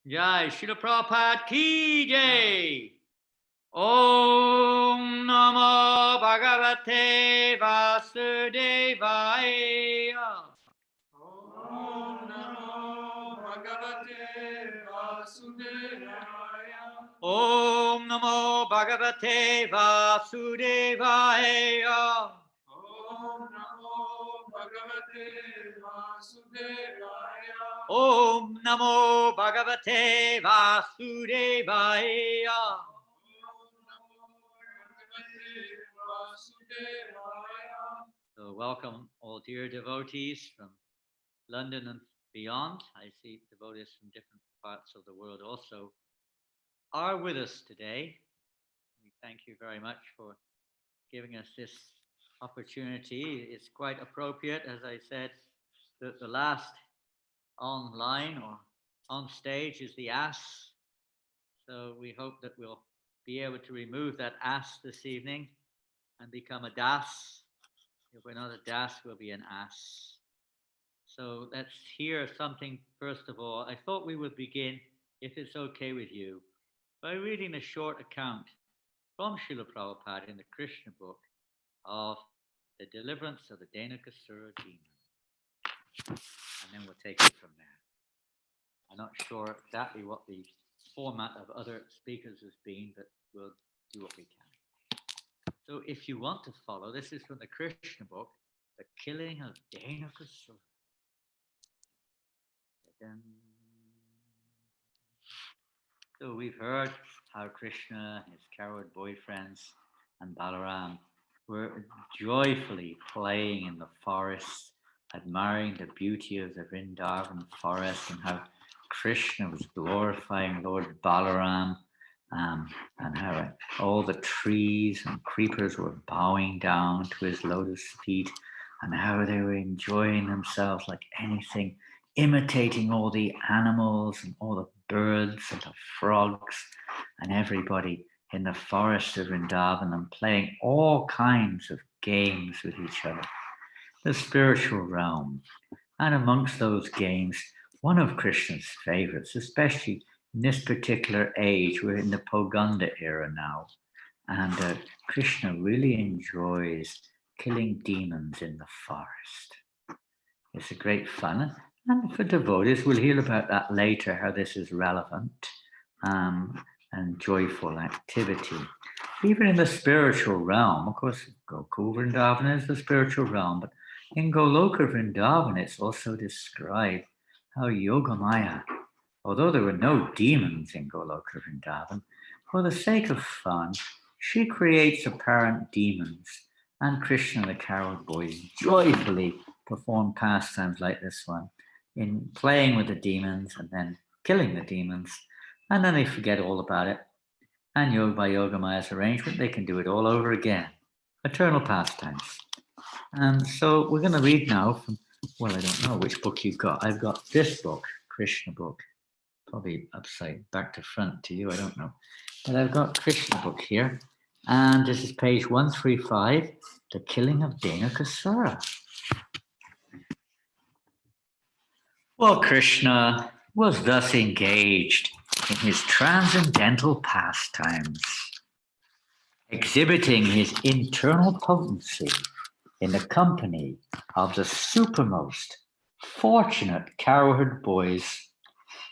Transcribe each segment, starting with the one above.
Jai Srila Prabhupada ki jai. Om Namo Bhagavate Vasudevaya. Om Namo Bhagavate Vasudevaya. Om Namo Bhagavate Vasudevaya. Om Namo Bhagavate Vasudevaya. Om Namo Bhagavate Vasudevaya. So welcome all dear devotees from London and beyond. I see devotees from different parts of the world also are with us today. We thank you very much for giving us this opportunity. It's quite appropriate, as I said, that the last online or on stage is the ass. So we hope that we'll be able to remove that ass this evening and become a das. If we're not a das, we'll be an ass. So let's hear something first of all. I thought we would begin, if it's okay with you, by reading a short account from Srila Prabhupada in the Krishna book of the deliverance of the Dhenukasura demon. And then we'll take it from there. I'm not sure exactly what the format of other speakers has been, but we'll do what we can. So if you want to follow, this is from the Krishna book, The Killing of Dhenukasura. So we've heard how Krishna, his coward boyfriends, and Balaram were joyfully playing in the forests, admiring the beauty of the Vrindavan forest, and how Krishna was glorifying Lord Balaram, and how all the trees and creepers were bowing down to his lotus feet, and how they were enjoying themselves like anything, imitating all the animals and all the birds and the frogs and everybody in the forest of Vrindavan, and playing all kinds of games with each other. The spiritual realm. And amongst those games, one of Krishna's favorites, especially in this particular age, we're in the Poganda era now, and Krishna really enjoys killing demons in the forest. It's a great fun. And for devotees, we'll hear about that later, how this is relevant and joyful activity. Even in the spiritual realm, of course, Gokul Vrindavan is the spiritual realm, but in Goloka Vrindavan, it's also described how Yogamaya, although there were no demons in Goloka Vrindavan, for the sake of fun, she creates apparent demons, and Krishna the coward boys joyfully perform pastimes like this one, in playing with the demons and then killing the demons, and then they forget all about it. And by Yogamaya's arrangement, they can do it all over again. Eternal pastimes. And so we're going to read now from, well, I don't know which book you've got. I've got this book, Krishna book, probably upside back to front to you, I don't know. But I've got Krishna book here, and this is page 135, The Killing of Dhenukasura. Well, Krishna was thus engaged in his transcendental pastimes, exhibiting his internal potency in the company of the supermost fortunate cowherd boys.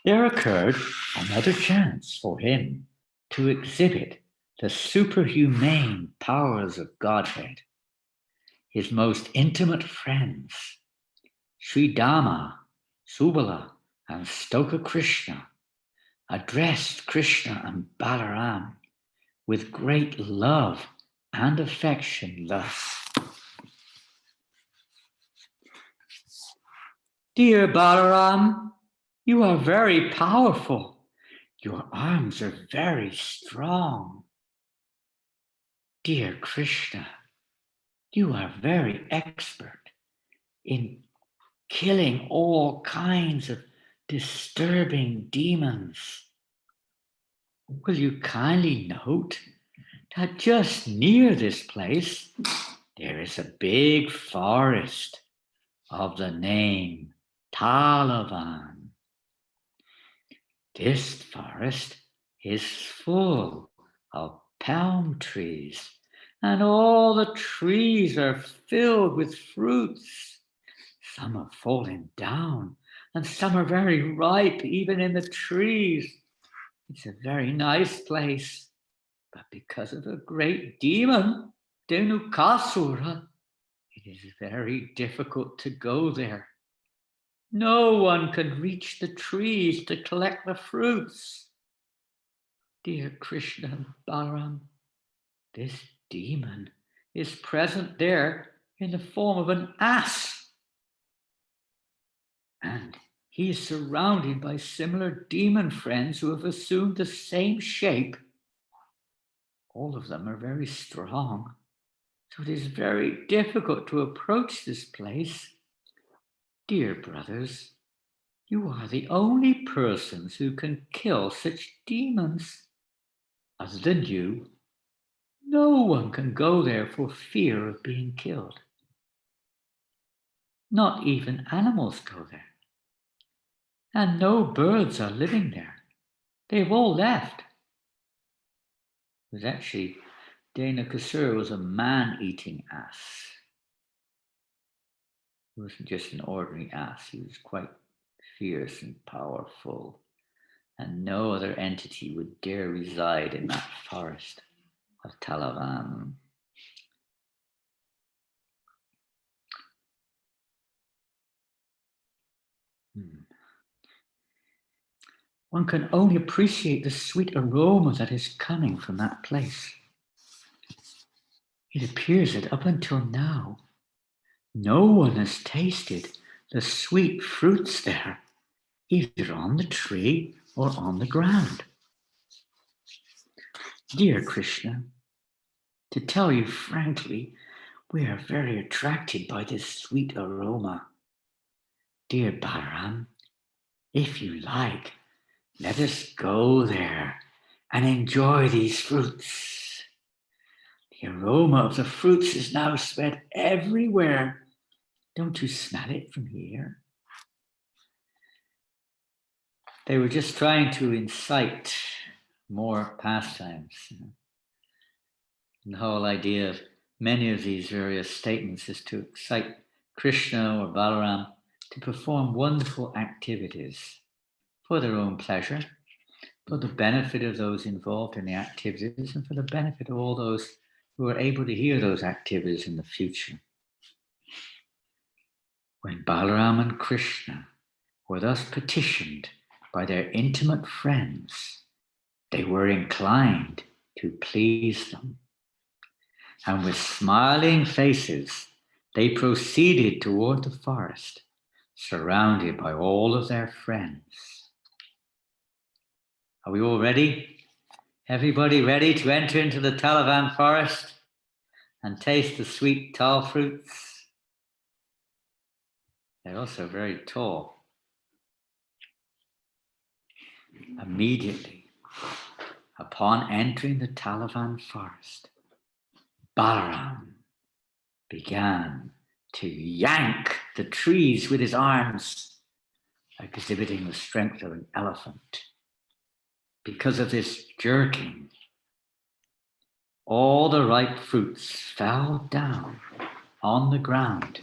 There occurred another chance for him to exhibit the superhumane powers of Godhead. His most intimate friends, Sri Dama, Subala, and Stoka Krishna, addressed Krishna and Balaram with great love and affection thus. Dear Balaram, you are very powerful. Your arms are very strong. Dear Krishna, you are very expert in killing all kinds of disturbing demons. Will you kindly note that just near this place there is a big forest of the name Talavan. This forest is full of palm trees, and all the trees are filled with fruits. Some are falling down, and some are very ripe, even in the trees. It's a very nice place, but because of a great demon, Dhenukasura, it is very difficult to go there. No one can reach the trees to collect the fruits. Dear Krishna and Balaram, this demon is present there in the form of an ass. And he is surrounded by similar demon friends who have assumed the same shape. All of them are very strong, so it is very difficult to approach this place. Dear brothers, you are the only persons who can kill such demons. Other than you, no one can go there for fear of being killed. Not even animals go there. And no birds are living there. They've all left. It was actually, Dhenukasura was a man-eating ass. He wasn't just an ordinary ass. He was quite fierce and powerful. And no other entity would dare reside in that forest of Talavan. One can only appreciate the sweet aroma that is coming from that place. It appears that up until now, no one has tasted the sweet fruits there, either on the tree or on the ground. Dear Krishna, to tell you frankly, we are very attracted by this sweet aroma. Dear Balaram, if you like, let us go there and enjoy these fruits. The aroma of the fruits is now spread everywhere. Don't you smell it from here? They were just trying to incite more pastimes. And the whole idea of many of these various statements is to excite Krishna or Balaram to perform wonderful activities for their own pleasure, for the benefit of those involved in the activities, and for the benefit of all those who are able to hear those activities in the future. When Balaram and Krishna were thus petitioned by their intimate friends, they were inclined to please them. And with smiling faces, they proceeded toward the forest, surrounded by all of their friends. Are we all ready? Everybody ready to enter into the Talavan forest and taste the sweet tal fruits? They're also very tall. Immediately, upon entering the Talavan forest, Balaram began to yank the trees with his arms, exhibiting the strength of an elephant. Because of this jerking, all the ripe fruits fell down on the ground.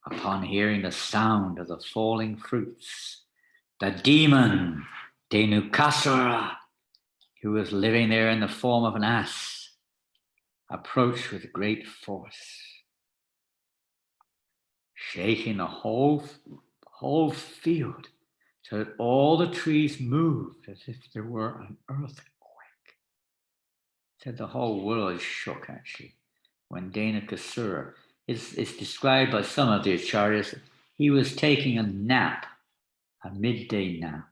Upon hearing the sound of the falling fruits, the demon Dhenukasura, who was living there in the form of an ass, approached with great force, shaking the whole field so that all the trees moved as if there were an earthquake. Said the whole world shook, actually, when Dhenukasura is described by some of the acharyas. He was taking a nap, a midday nap.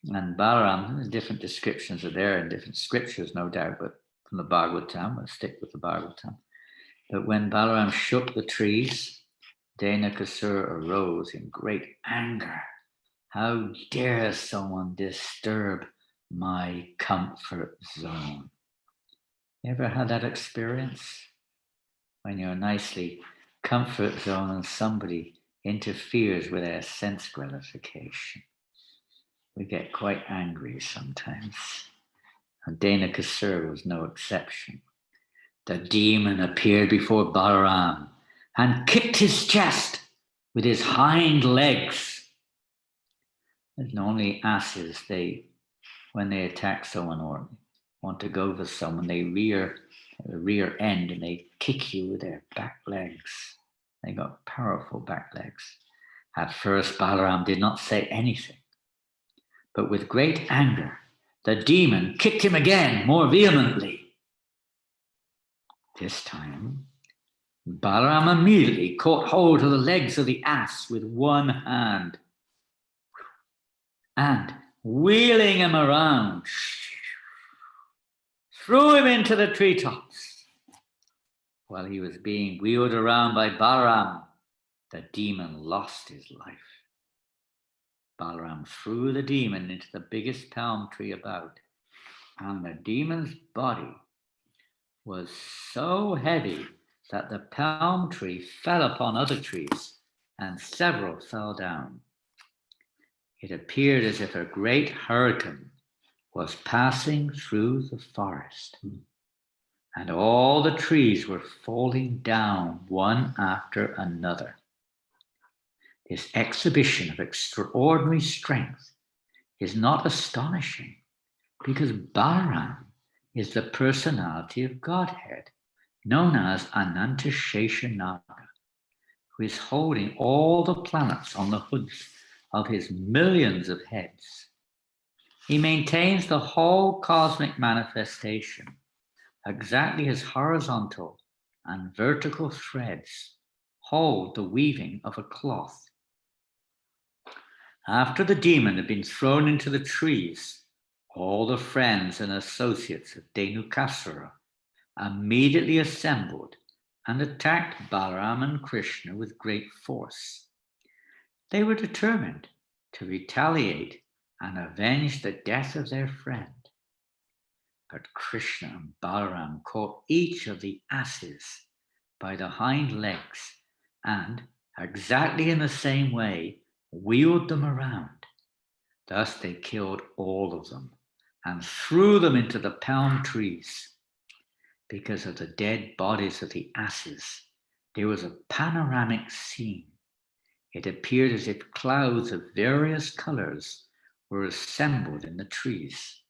And Balaram, different descriptions are there in different scriptures, no doubt, but from the Bhagavatam, we'll stick with the Bhagavatam. But when Balaram shook the trees, Dhenukasura arose in great anger. How dare someone disturb my comfort zone? You ever had that experience? When you're nicely comfort zone and somebody interferes with their sense gratification. we get quite angry sometimes. And Dhenukasura was no exception. The demon appeared before Balaram and kicked his chest with his hind legs. And only asses, when they attack someone or want to go for someone, they rear end and they kick you with their back legs. They got powerful back legs. At first, Balaram did not say anything, but with great anger, the demon kicked him again more vehemently. This time, Balaram immediately caught hold of the legs of the ass with one hand and, wheeling him around, threw him into the treetops. While he was being wheeled around by Balaram, the demon lost his life. Balaram threw the demon into the biggest palm tree about, and the demon's body was so heavy that the palm tree fell upon other trees, and several fell down. It appeared as if a great hurricane was passing through the forest, and all the trees were falling down one after another. This exhibition of extraordinary strength is not astonishing, because Balaram is the personality of Godhead, known as Anantashesha, who is holding all the planets on the hoods of his millions of heads. He maintains the whole cosmic manifestation, exactly as horizontal and vertical threads hold the weaving of a cloth. After the demon had been thrown into the trees, all the friends and associates of Dhenukasura immediately assembled and attacked Balaram and Krishna with great force. They were determined to retaliate and avenge the death of their friend. But Krishna and Balaram caught each of the asses by the hind legs and, exactly in the same way, wheeled them around. Thus they killed all of them and threw them into the palm trees. Because of the dead bodies of the asses, there was a panoramic scene. It appeared as if clouds of various colors were assembled in the trees.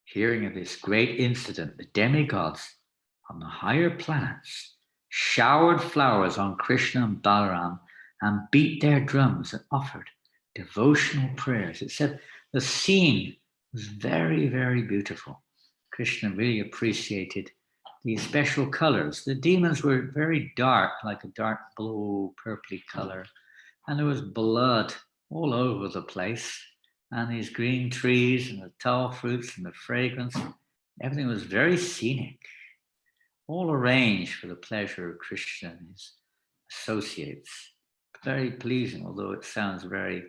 Hearing of this great incident, the demigods on the higher planets showered flowers on Krishna and Balaram and beat their drums and offered devotional prayers. It said the scene was very, very beautiful. Krishna really appreciated these special colors. The demons were very dark, like a dark blue, purpley color, and there was blood all over the place, and these green trees and the tall fruits and the fragrance. Everything was very scenic, all arranged for the pleasure of Krishna and his associates. Very pleasing, although it sounds very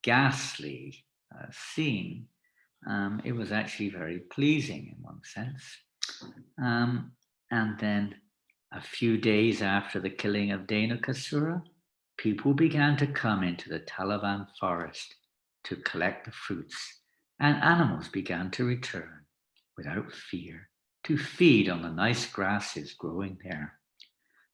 ghastly scene. It was actually very pleasing in one sense. And then a few days after the killing of Dhenukasura, people began to come into the Talavan forest to collect the fruits, and animals began to return without fear to feed on the nice grasses growing there.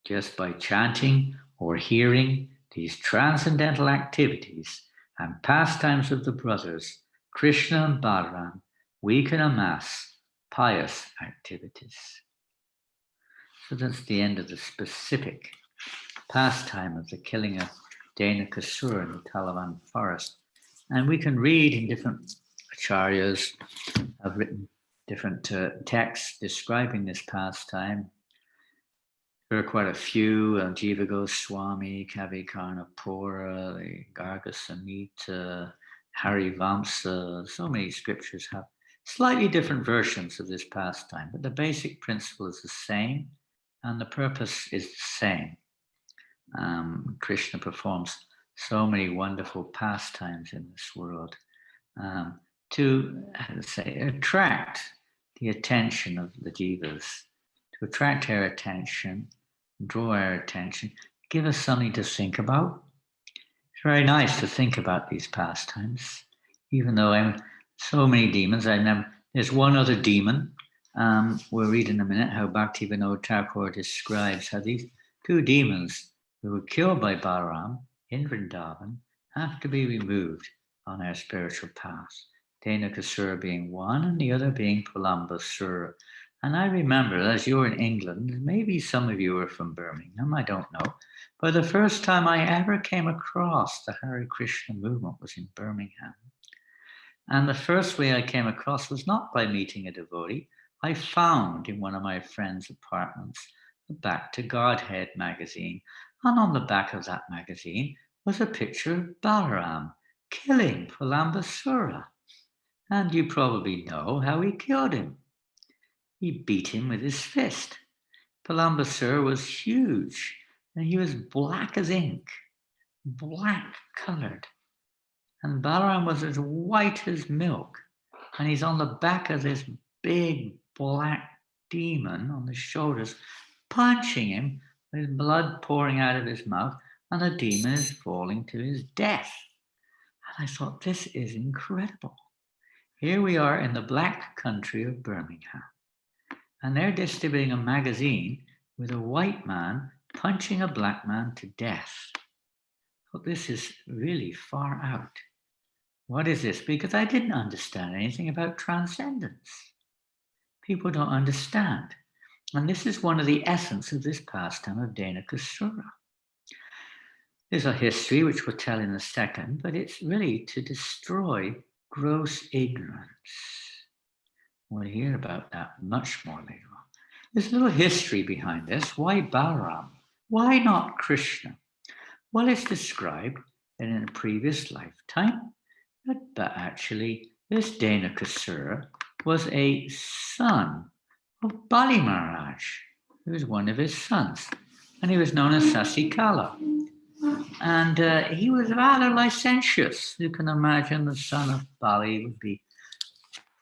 Just by chanting or hearing these transcendental activities and pastimes of the brothers, Krishna and Balaram, we can amass pious activities. So that's the end of the specific pastime of the killing of Dhenukasura in the Talavan forest. And we can read in different acharyas have written different texts describing this pastime. There are quite a few, Jiva Goswami, Kavi Karnapura, the Garga Samhita, Harivamsa. So many scriptures have slightly different versions of this pastime, but the basic principle is the same and the purpose is the same. Krishna performs so many wonderful pastimes in this world to, attract the attention of the jivas, to attract our attention, draw our attention, give us something to think about. It's very nice to think about these pastimes. even though I'm so many demons, I remember there's one other demon. We'll read in a minute how Bhaktivinoda Thakur describes how these two demons who were killed by Balaram in Vrindavan have to be removed on our spiritual path. Dhenukasura being one and the other being Pulambasura. And I remember, as you're in England, maybe some of you are from Birmingham, I don't know, but the first time I ever came across the Hare Krishna movement was in Birmingham. And the first way I came across was not by meeting a devotee. I found in one of my friend's apartments a Back to Godhead magazine. And on the back of that magazine was a picture of Balaram killing Pulambasura. And you probably know how he killed him. He beat him with his fist. Pulambasura was huge, and he was black as ink, black coloured. And Balaram was as white as milk. And he's on the back of this big black demon on the shoulders, punching him with blood pouring out of his mouth, and the demon is falling to his death. And I thought, this is incredible. Here we are in the black country of Birmingham, and they're distributing a magazine with a white man punching a black man to death. Well, this is really far out. What is this? Because I didn't understand anything about transcendence. People don't understand. And this is one of the essence of this pastime of Dhenukasura. There's a history which we'll tell in a second, but it's really to destroy gross ignorance. We'll hear about that much more later on. There's a little history behind this. Why Balaram? Why not Krishna? Well, it's described that in a previous lifetime, but actually this Dhenukasura was a son of Bali Maharaj, who was one of his sons, and he was known as Sasikala. And he was rather licentious. You can imagine the son of Bali would be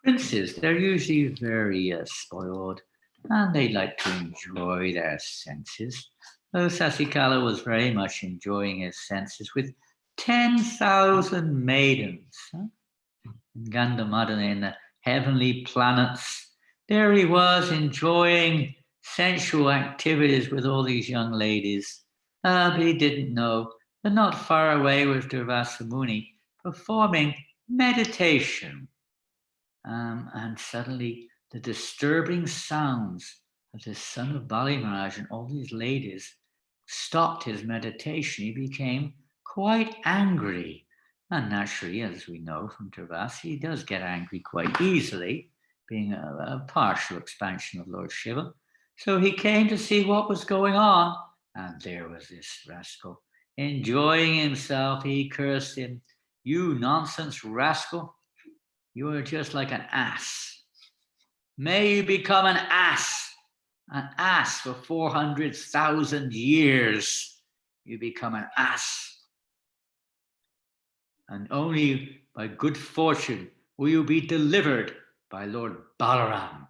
princes. They're usually very spoiled, and they like to enjoy their senses. Though Sasikala was very much enjoying his senses with 10,000 maidens. In Gandhamadana, in the heavenly planets, there he was enjoying sensual activities with all these young ladies. But he didn't know that not far away was Durvasa Muni performing meditation. And suddenly the disturbing sounds of the son of Bali Maharaj and all these ladies stopped his meditation. He became quite angry. And naturally, as we know from Durvasa, he does get angry quite easily, being a partial expansion of Lord Shiva. So he came to see what was going on. And there was this rascal enjoying himself. He cursed him. You nonsense rascal. You are just like an ass. May you become an ass for 400,000 years. You become an ass. And only by good fortune will you be delivered by Lord Balaram.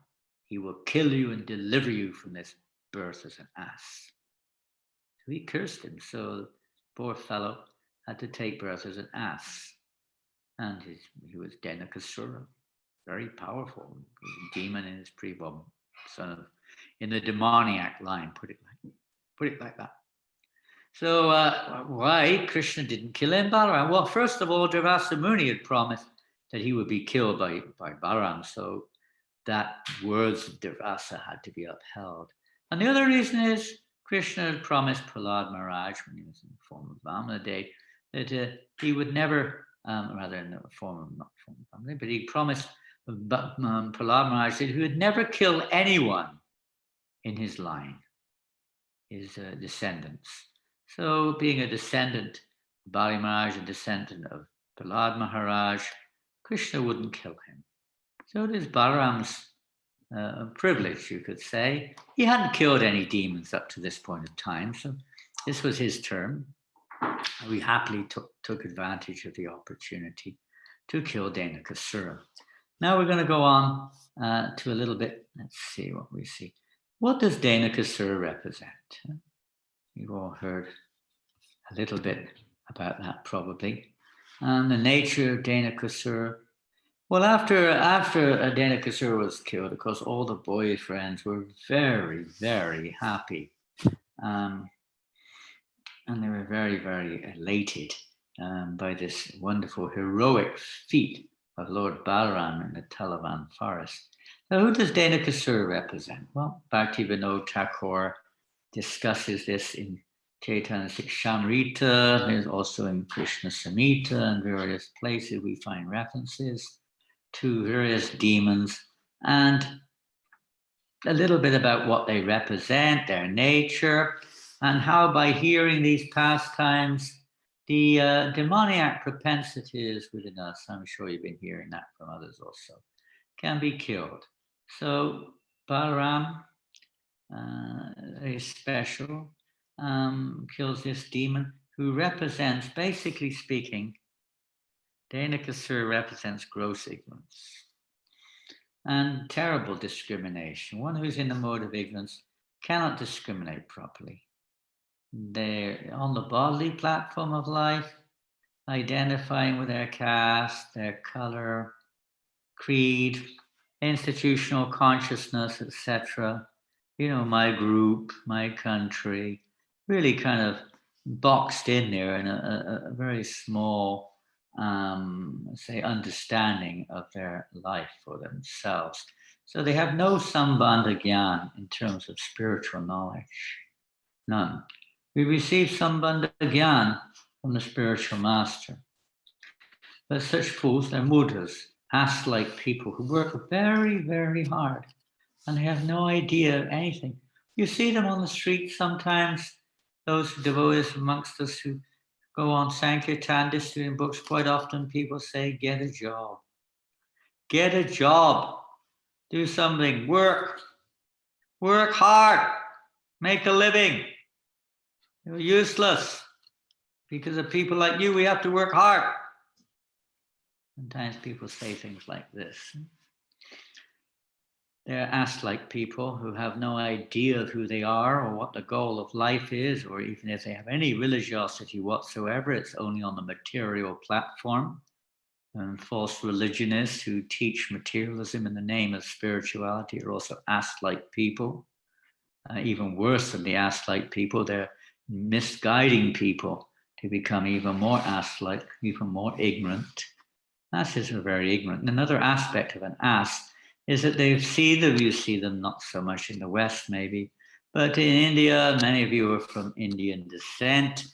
He will kill you and deliver you from this birth as an ass. So he cursed him. So the poor fellow had to take birth as an ass. And he was Dhenukasura, very powerful. He was a demon in his pre-born son of, in the demoniac line, put it like that. So why Krishna didn't kill him, Balaram? Well, first of all, Durvasa Muni had promised that he would be killed by Balaram, so that words of Durvasa had to be upheld. And the other reason is Krishna had promised Prahlad Maharaj, when he was in the form of Vamana, that he would never, rather in the form of, not form of Vamana, but he promised Prahlad Maharaj that he would never kill anyone in his line, his descendants. So being a descendant of Bali Maharaj, a descendant of Prahlad Maharaj, Krishna wouldn't kill him. So it is Balaram's privilege, you could say. He hadn't killed any demons up to this point of time, so this was his term. We happily took advantage of the opportunity to kill Dhenukasura. Now we're going to go on to a little bit. Let's see what we see. What does Dhenukasura represent? You've all heard a little bit about that, probably. And the nature of Dhenukasura. Well, after Dhenukasura was killed, of course, all the boyfriends were very, very happy. Um, and they were very, very elated by this wonderful heroic feat of Lord Balaram in the Talavan forest. Now, who does Dhenukasura represent? Well, Bhaktivinoda Thakur discusses this in Chaitanya Sikshamrita. There's also in Krishna Samhita and various places we find references to various demons and a little bit about what they represent, their nature, and how by hearing these pastimes, the demoniac propensities within us, I'm sure you've been hearing that from others also, can be killed. So Balaram, very special, kills this demon who represents, basically speaking, Dhenukasura represents gross ignorance and terrible discrimination. One who's in the mode of ignorance cannot discriminate properly. They're on the bodily platform of life, identifying with their caste, their color, creed, institutional consciousness, etc. You know, my group, my country, really kind of boxed in there in a very small, say, understanding of their life for themselves. So they have no sambandha gyan in terms of spiritual knowledge. None. We receive sambandha gyan from the spiritual master. But such fools, they're mudras, ass-like people who work very, very hard and they have no idea of anything. You see them on the street sometimes, those devotees amongst us who go on Sankirtan distributing books, quite often people say, get a job. Get a job. Do something. Work. Work hard. Make a living. You're useless. Because of people like you, we have to work hard. Sometimes people say things like this. They're ass-like people who have no idea of who they are or what the goal of life is, or even if they have any religiosity whatsoever, it's only on the material platform. And false religionists who teach materialism in the name of spirituality are also ass-like people. Even worse than the ass-like people, they're misguiding people to become even more ass-like, even more ignorant. Asses are very ignorant. And another aspect of an ass is that you see them not so much in the West maybe, but in India, many of you are from Indian descent,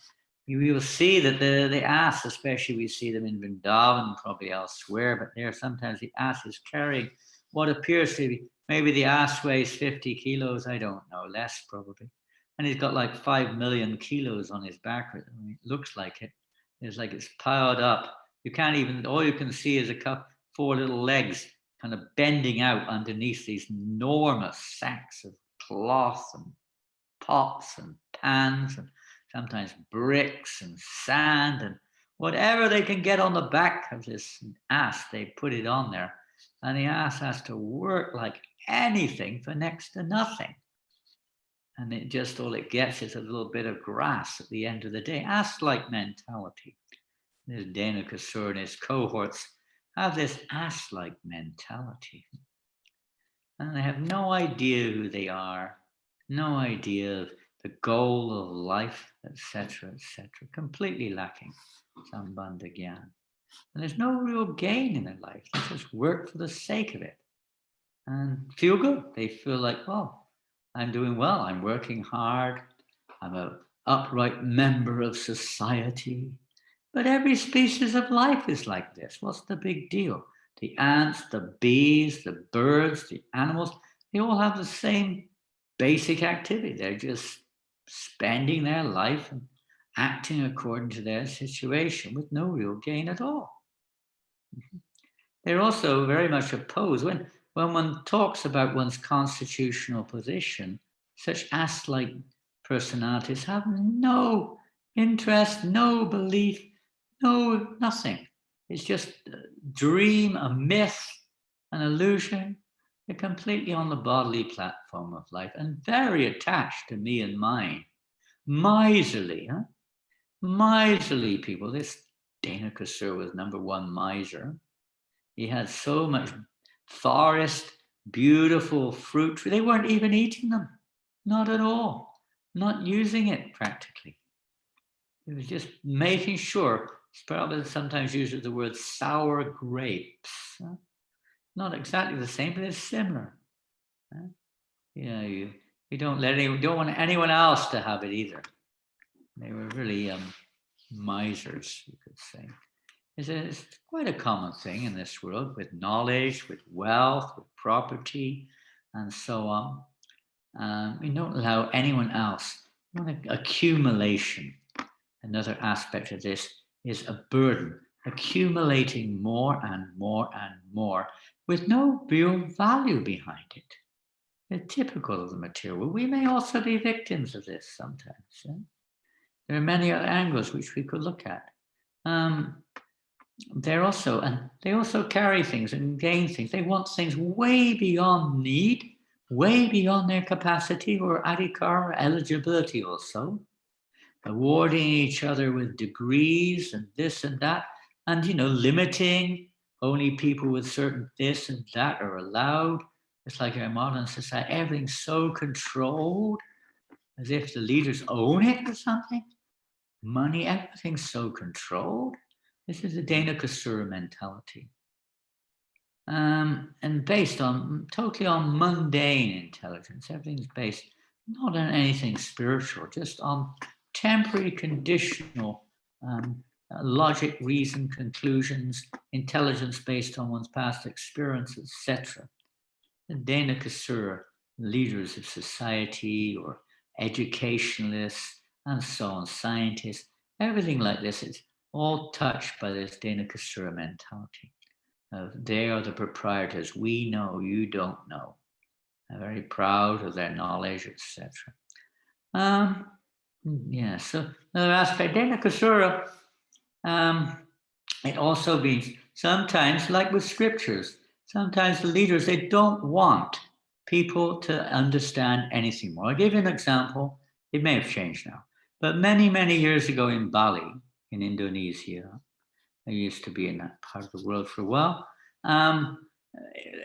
you will see that the ass, especially we see them in Vrindavan, probably elsewhere, but there sometimes the ass is carrying what appears to be, maybe the ass weighs 50 kilos, I don't know, less probably. And he's got like 5 million kilos on his back. I mean, it looks like it. It's like it's piled up. You can't even, all you can see is four little legs kind of bending out underneath these enormous sacks of cloth and pots and pans and sometimes bricks and sand and whatever they can get on the back of this ass, they put it on there. And the ass has to work like anything for next to nothing. And it just, all it gets is a little bit of grass at the end of the day. Ass-like mentality. This Dhenukasura and his cohorts have this ass-like mentality. And they have no idea who they are, no idea of the goal of life, etc., etc. Completely lacking sambandha gyan. And there's no real gain in their life. They just work for the sake of it and feel good. They feel like, oh, I'm doing well. I'm working hard. I'm an upright member of society. But every species of life is like this. What's the big deal? The ants, the bees, the birds, the animals, they all have the same basic activity. They're just spending their life and acting according to their situation with no real gain at all. They're also very much opposed. When one talks about one's constitutional position, such ass-like personalities have no interest, no belief, no nothing. It's just a dream, a myth, an illusion. They're completely on the bodily platform of life and very attached to me and mine. Miserly, huh? Miserly people. They Dhenukasura was #1 miser. He had so much forest, beautiful fruit. They weren't even eating them. Not at all. Not using it practically. He was just making sure. Prabhupada sometimes uses the word sour grapes. Not exactly the same, but it's similar. You don't want anyone else to have it either. They were really misers, you could say. It's quite a common thing in this world with knowledge, with wealth, with property, and so on. We don't allow anyone else. Accumulation. Another aspect of this is a burden, accumulating more and more and more with no real value behind it. They're typical of the material. We may also be victims of this sometimes. Yeah? There are many other angles which we could look at. They also carry things and gain things. They want things way beyond need, way beyond their capacity or adhikar or eligibility also. Awarding each other with degrees and this and that, and limiting only people with certain this and that are allowed. It's like our modern society, everything's so controlled, as if the leaders own it or something. Money, everything's so controlled. This is the Dhenukasura mentality. And based totally on mundane intelligence. Everything's based not on anything spiritual, just on temporary conditional logic, reason, conclusions, intelligence based on one's past experience, etc. The Dhenukasura leaders of society or educationalists and so on, scientists, everything like this is all touched by this Dhenukasura mentality. They are the proprietors. We know, you don't know. They're very proud of their knowledge, etc. So another aspect, Dhenukasura, it also means sometimes, like with scriptures, sometimes the leaders, they don't want people to understand anything more. I'll give you an example. It may have changed now, but many, many years ago in Bali, in Indonesia, I used to be in that part of the world for a while.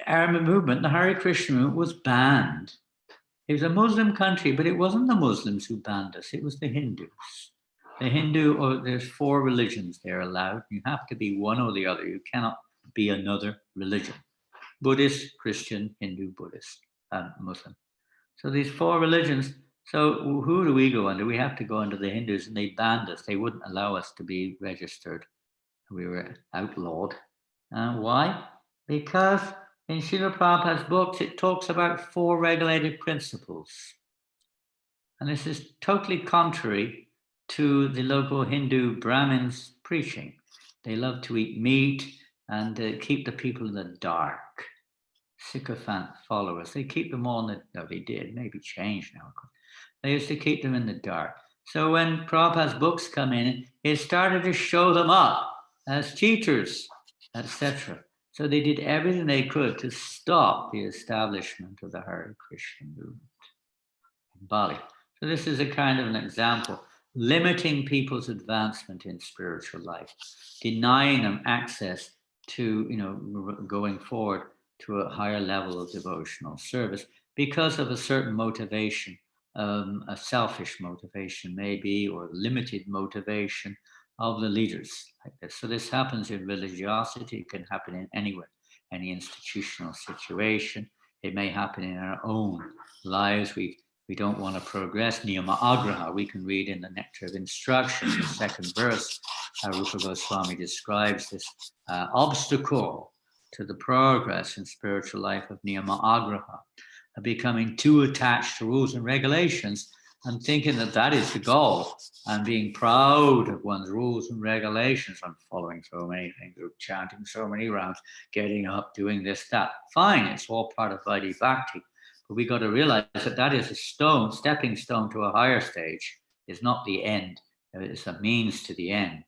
Arab movement, the Hare Krishna movement, was banned. It was a Muslim country, but it wasn't the Muslims who banned us. It was the Hindus. There's 4 religions they're allowed. You have to be one or the other. You cannot be another religion. Buddhist, Christian, Hindu, Buddhist, Muslim. So these 4 religions. So who do we go under? We have to go under the Hindus, and they banned us. They wouldn't allow us to be registered. We were outlawed. Why? Because in Srila Prabhupada's books, it talks about 4 regulated principles. And this is totally contrary to the local Hindu Brahmins preaching. They love to eat meat and keep the people in the dark. Sycophant followers. They keep them all they did, maybe changed now. They used to keep them in the dark. So when Prabhupada's books come in, it started to show them up as teachers, etc. So they did everything they could to stop the establishment of the Hare Krishna movement in Bali. So this is a kind of an example, limiting people's advancement in spiritual life, denying them access to, going forward to a higher level of devotional service because of a certain motivation, a selfish motivation maybe, or limited motivation of the leaders like this. So this happens in religiosity. It can happen in anywhere, any institutional situation. It may happen in our own lives. We don't want to progress. Niyama agraha. We can read in the Nectar of Instruction, the 2nd verse, how Rupa Goswami describes this obstacle to the progress in spiritual life of niyama agraha, of becoming too attached to rules and regulations and thinking that is the goal, and being proud of one's rules and regulations. I'm following so many things, chanting so many rounds, getting up, doing this, that. Fine, it's all part of Vaidhi Bhakti. But we got to realize that is a stepping stone to a higher stage. It's not the end. It's a means to the end.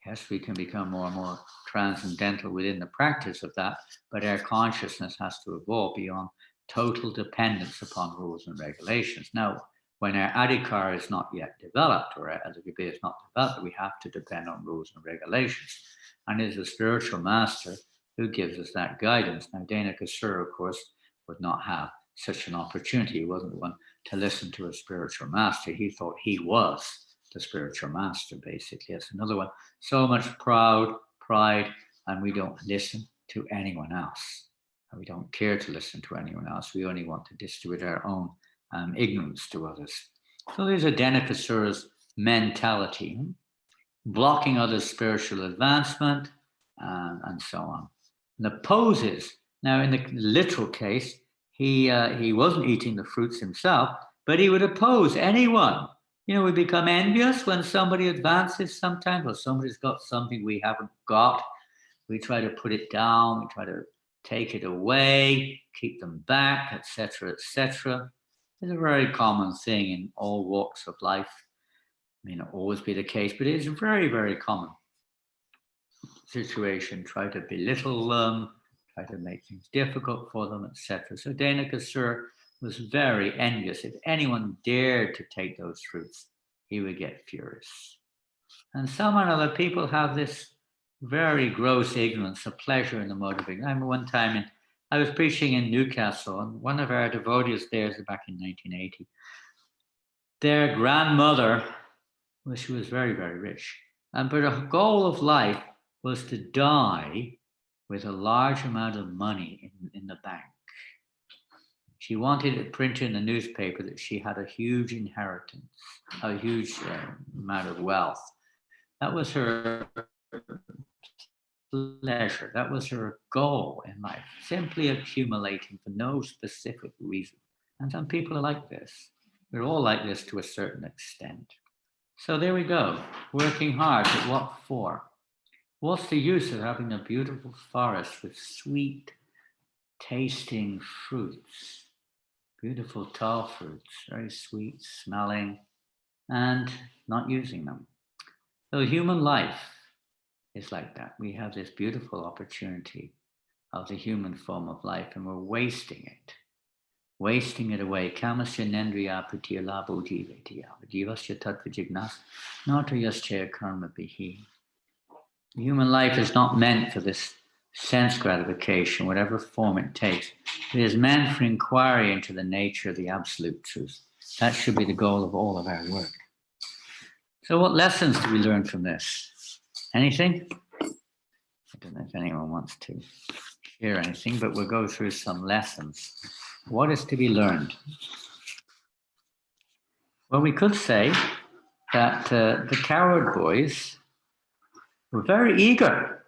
Yes, we can become more and more transcendental within the practice of that, but our consciousness has to evolve beyond total dependence upon rules and regulations. Now, when our adhikar is not yet developed, or our adhikar is not developed, we have to depend on rules and regulations. And it is a spiritual master who gives us that guidance. Now, Dhenukasura, of course, would not have such an opportunity. He wasn't the one to listen to a spiritual master. He thought he was the spiritual master, basically. That's another one. So much pride, and we don't listen to anyone else. And we don't care to listen to anyone else. We only want to distribute our own ignorance to others. So there's a Dhenukasura's mentality, blocking others' spiritual advancement, and so on. And the poses, now in the literal case, he wasn't eating the fruits himself, but he would oppose anyone. We become envious when somebody advances sometimes, or somebody's got something we haven't got. We try to put it down, we try to take it away, keep them back, etc., etc. It's a very common thing in all walks of life. It may not always be the case, but it is a very, very common situation. Try to belittle them, try to make things difficult for them, etc. So Dhenukasura was very envious. If anyone dared to take those fruits, he would get furious. And some other people have this very gross ignorance of pleasure in the mode of ignorance. I remember one time I was preaching in Newcastle, and one of our devotees there, back in 1980, their grandmother, she was very, very rich. But her goal of life was to die with a large amount of money in the bank. She wanted it printed in the newspaper that she had a huge inheritance, a huge amount of wealth. That was her pleasure. That was her goal in life, simply accumulating for no specific reason. And some people are like this. We're all like this to a certain extent. So there we go, working hard, but what for? What's the use of having a beautiful forest with sweet tasting fruits, beautiful tall fruits, very sweet smelling, and not using them? So human life is like that. We have this beautiful opportunity of the human form of life, and we're wasting it away. Kamasya nendriya pritya labho jivetiya jivasya tattva jignas nata yasya karma bihi. Human life is not meant for this sense gratification, whatever form it takes. It is meant for inquiry into the nature of the absolute truth. That should be the goal of all of our work. So what lessons do we learn from this? Anything? I don't know if anyone wants to share anything, but we'll go through some lessons. What is to be learned? Well, we could say that the coward boys were very eager.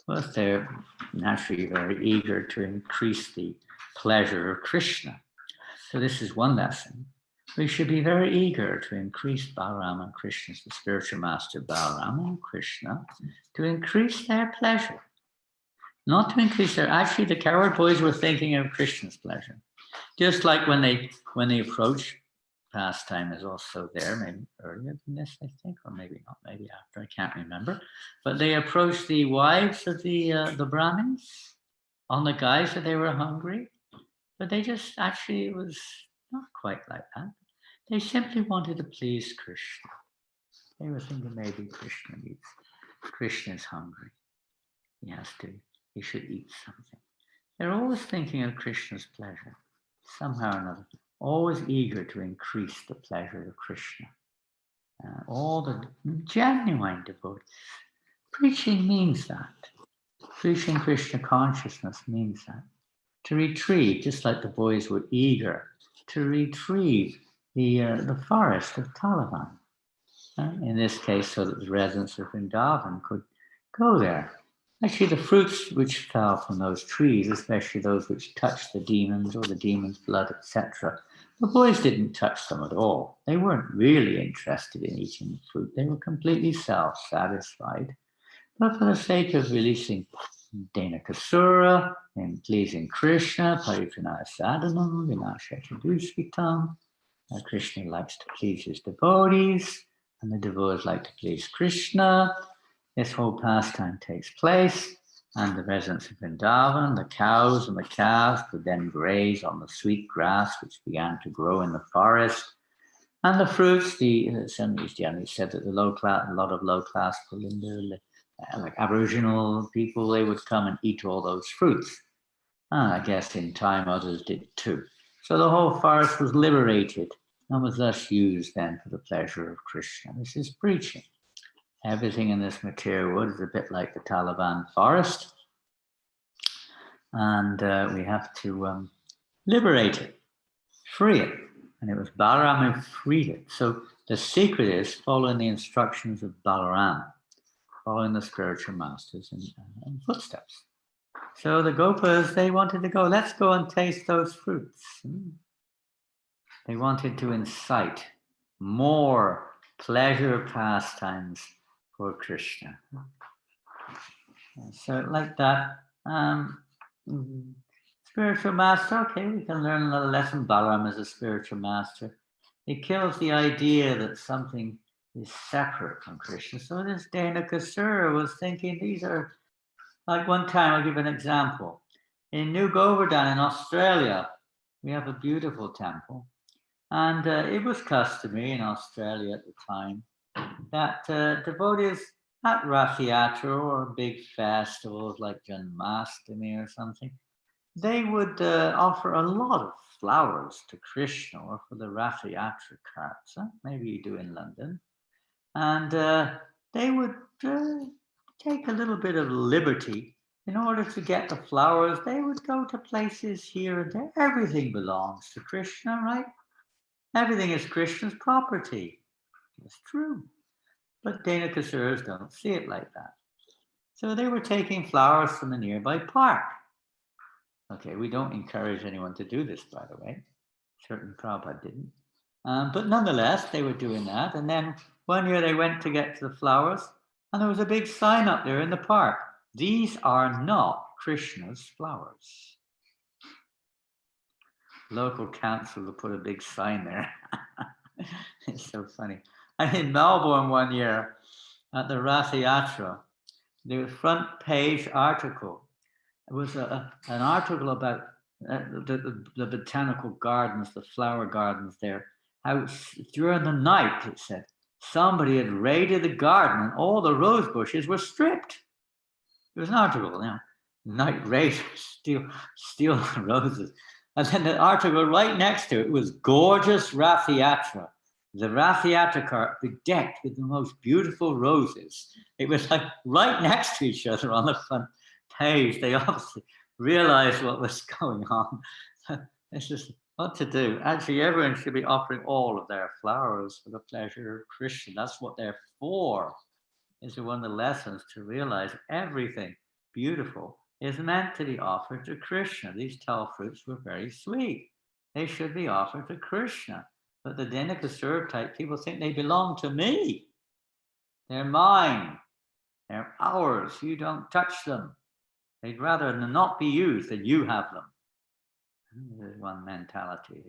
Well, they're naturally very eager to increase the pleasure of Krishna. So this is one lesson. We should be very eager to increase Balarama and Krishna, the spiritual master Balarama and Krishna, to increase their pleasure. Not to increase their, actually the coward boys were thinking of Krishna's pleasure. Just like when they approach, pastime is also there, maybe earlier than this, I think, or maybe not, maybe after, I can't remember. But they approached the wives of the Brahmins on the guise that they were hungry. But they just, actually, it was not quite like that. They simply wanted to please Krishna. They were thinking maybe Krishna is hungry. He should eat something. They're always thinking of Krishna's pleasure, somehow or another, always eager to increase the pleasure of Krishna. All the genuine devotees. Preaching means that. Preaching Krishna consciousness means that. To retrieve, just like the boys were eager, to retrieve the forest of Taliban. In this case, so that the residents of Vrindavan could go there. Actually, the fruits which fell from those trees, especially those which touched the demons or the demons' blood, etc., the boys didn't touch them at all. They weren't really interested in eating the fruit. They were completely self-satisfied. But for the sake of releasing Dhenukasura and pleasing Krishna, Paripranaya Sadhanam, Vinashaya Dushkitam, Krishna likes to please his devotees, and the devotees like to please Krishna. This whole pastime takes place, And the residents of Vrindavan, the cows and the calves could then graze on the sweet grass which began to grow in the forest. And the fruits, somebody's generally said that a lot of low class people in the like Aboriginal people, they would come and eat all those fruits. And I guess in time others did too. So the whole forest was liberated and was thus used then for the pleasure of Krishna. This is preaching. Everything in this material world is a bit like the Taliban forest. And we have to liberate it, free it. And it was Balaram who freed it. So the secret is following the instructions of Balaram, following the spiritual masters in footsteps. So the Gopas, they wanted to go, let's go and taste those fruits. They wanted to incite more pleasure pastimes for Krishna. So like that, spiritual master, okay, we can learn another lesson. Balaram is a spiritual master. He kills the idea that something is separate from Krishna. So this Dhenukasura was thinking these are, like one time, I'll give an example. In New Govardhan in Australia, we have a beautiful temple. And it was customary in Australia at the time that devotees at Rath Yatra or big festivals like Janmashtami or something, they would offer a lot of flowers to Krishna or for the Rath Yatra carts. Maybe you do in London. And they would take a little bit of liberty. In order to get the flowers, they would go to places here and there. Everything belongs to Krishna, right? Everything is Krishna's property. It's true. But Dhenukasuras don't see it like that. So they were taking flowers from the nearby park. Okay, we don't encourage anyone to do this, by the way. Certainly Prabhupada didn't. But nonetheless, they were doing that. And then one year they went to get to the flowers, and there was a big sign up there in the park. These are not Krishna's flowers. Local council will put a big sign there. It's so funny. And in Melbourne one year at the Rath Yatra, the front page article, it was an article about the botanical gardens, the flower gardens there. How during the night, it said, somebody had raided the garden and all the rose bushes were stripped. It was an article, you know, night raiders steal roses. And then the article right next to it was gorgeous Rath Yatra. The Rath Yatra cart bedecked with the most beautiful roses. It was like right next to each other on the front page. They obviously realized what was going on. It's just what to do. Actually, everyone should be offering all of their flowers for the pleasure of Krishna. That's what they're for. Is one of the lessons to realize everything beautiful is meant to be offered to Krishna. These tall fruits were very sweet. They should be offered to Krishna. But the Dhenukasura type people think they belong to me. They're mine. They're ours. You don't touch them. They'd rather not be used than you have them. There's one mentality.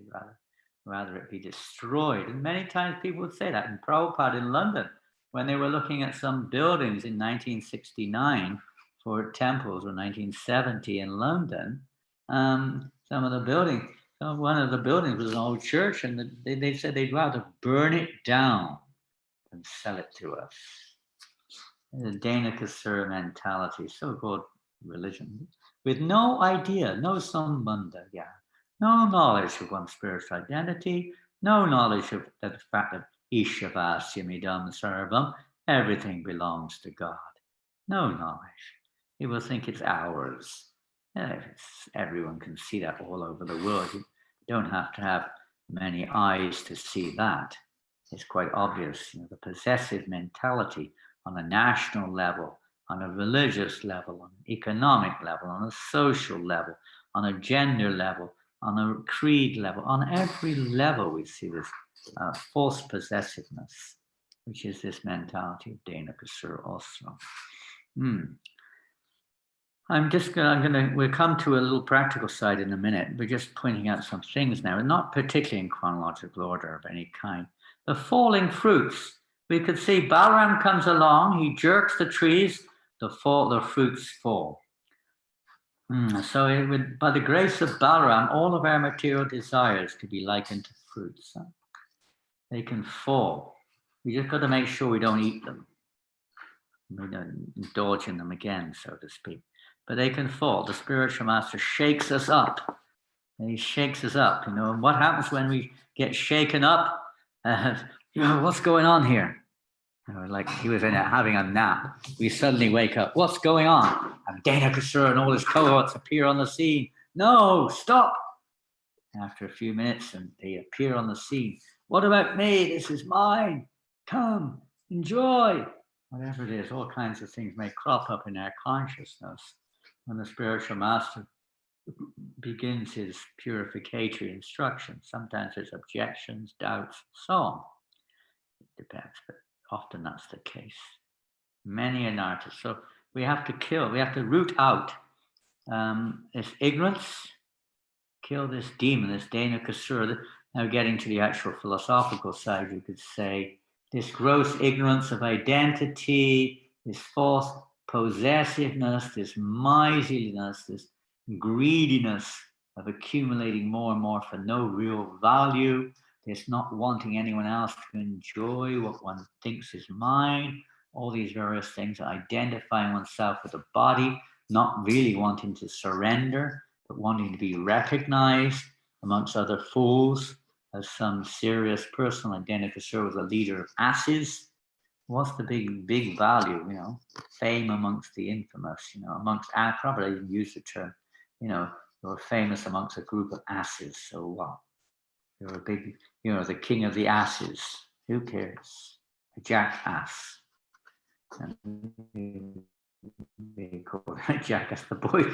Rather it be destroyed. And many times people would say that. In Prabhupada in London, when they were looking at some buildings in 1969 for temples, or 1970 in London, some of the buildings, one of the buildings was an old church, and they said they'd rather burn it down than sell it to us. The Dhenukasura mentality, so-called religion, with no idea, no sambandha, no knowledge of one's spiritual identity, no knowledge of the fact that Ishavasya sarvam, everything belongs to God. No knowledge. People think it's ours. Everyone can see that all over the world. You don't have to have many eyes to see that. It's quite obvious. The possessive mentality on a national level, on a religious level, on an economic level, on a social level, on a gender level, on a creed level, on every level we see this false possessiveness, which is this mentality of Dhenukasura also. We'll come to a little practical side in a minute. We're just pointing out some things now, not particularly in chronological order of any kind. The falling fruits, we could see Balaram comes along, he jerks the trees, the fruits fall. So it would, by the grace of Balaram, all of our material desires could be likened to fruits. Huh? They can fall. We just got to make sure we don't eat them. We don't indulge in them again, so to speak. But they can fall. The spiritual master shakes us up. And he shakes us up, And what happens when we get shaken up? What's going on here? Like he was having a nap. We suddenly wake up. What's going on? And Dhenukasura and all his cohorts appear on the scene. No, stop. After a few minutes, and they appear on the scene. What about me? This is mine. Come, enjoy. Whatever it is, all kinds of things may crop up in our consciousness when the spiritual master begins his purificatory instruction. Sometimes there's objections, doubts, so on. It depends, but often that's the case. Many an artist. So we have to root out this ignorance, kill this demon, this Dhenukasura. Now getting to the actual philosophical side, you could say this gross ignorance of identity, this false possessiveness, this miserliness, this greediness of accumulating more and more for no real value, this not wanting anyone else to enjoy what one thinks is mine, all these various things, identifying oneself with the body, not really wanting to surrender, but wanting to be recognized amongst other fools as some serious person. Like Dhenukasura was a leader of asses. What's the big value, Fame amongst the infamous, amongst, I probably even use the term, you're famous amongst a group of asses. So what? You're a big, the king of the asses. Who cares? A jackass. They call it jackass. The boy,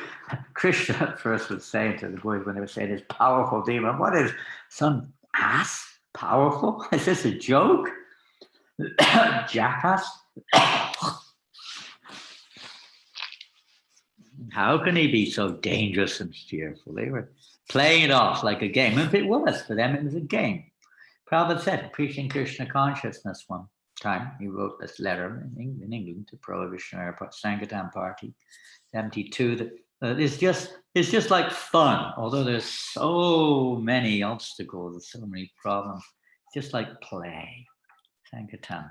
Krishna at first was saying to the boys when they were saying this powerful demon, what is some ass powerful? Is this a joke? Jackass? How can he be so dangerous and fearful? They were playing it off like a game. And if it was, for them, it was a game. Prabhupada said, preaching Krishna consciousness one time, he wrote this letter in England to Prohibition Sankirtan Party, 72, that it's just like fun, although there's so many obstacles, so many problems, it's just like play. Sankirtan,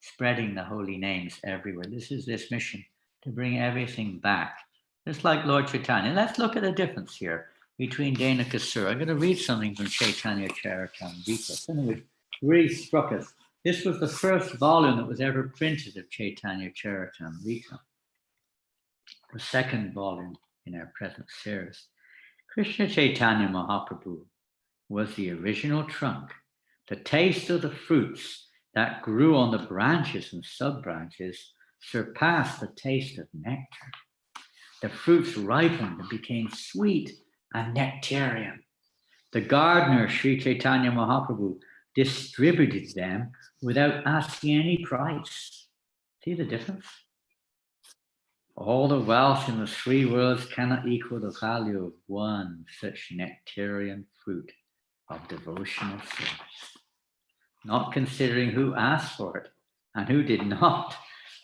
spreading the holy names everywhere. This is this mission, to bring everything back. Just like Lord Chaitanya. Let's look at the difference here between Dhenukasura. I'm going to read something from Chaitanya Charitamrita. Something which really struck us. This was the first volume that was ever printed of Chaitanya Charitamrita. The second volume in our present series. Krishna Chaitanya Mahaprabhu was the original trunk. The taste of the fruits that grew on the branches and sub-branches surpassed the taste of nectar. The fruits ripened and became sweet and nectarian. The gardener, Sri Chaitanya Mahaprabhu, distributed them without asking any price. See the difference? All the wealth in the three worlds cannot equal the value of one such nectarian fruit of devotional service. Not considering who asked for it and who did not,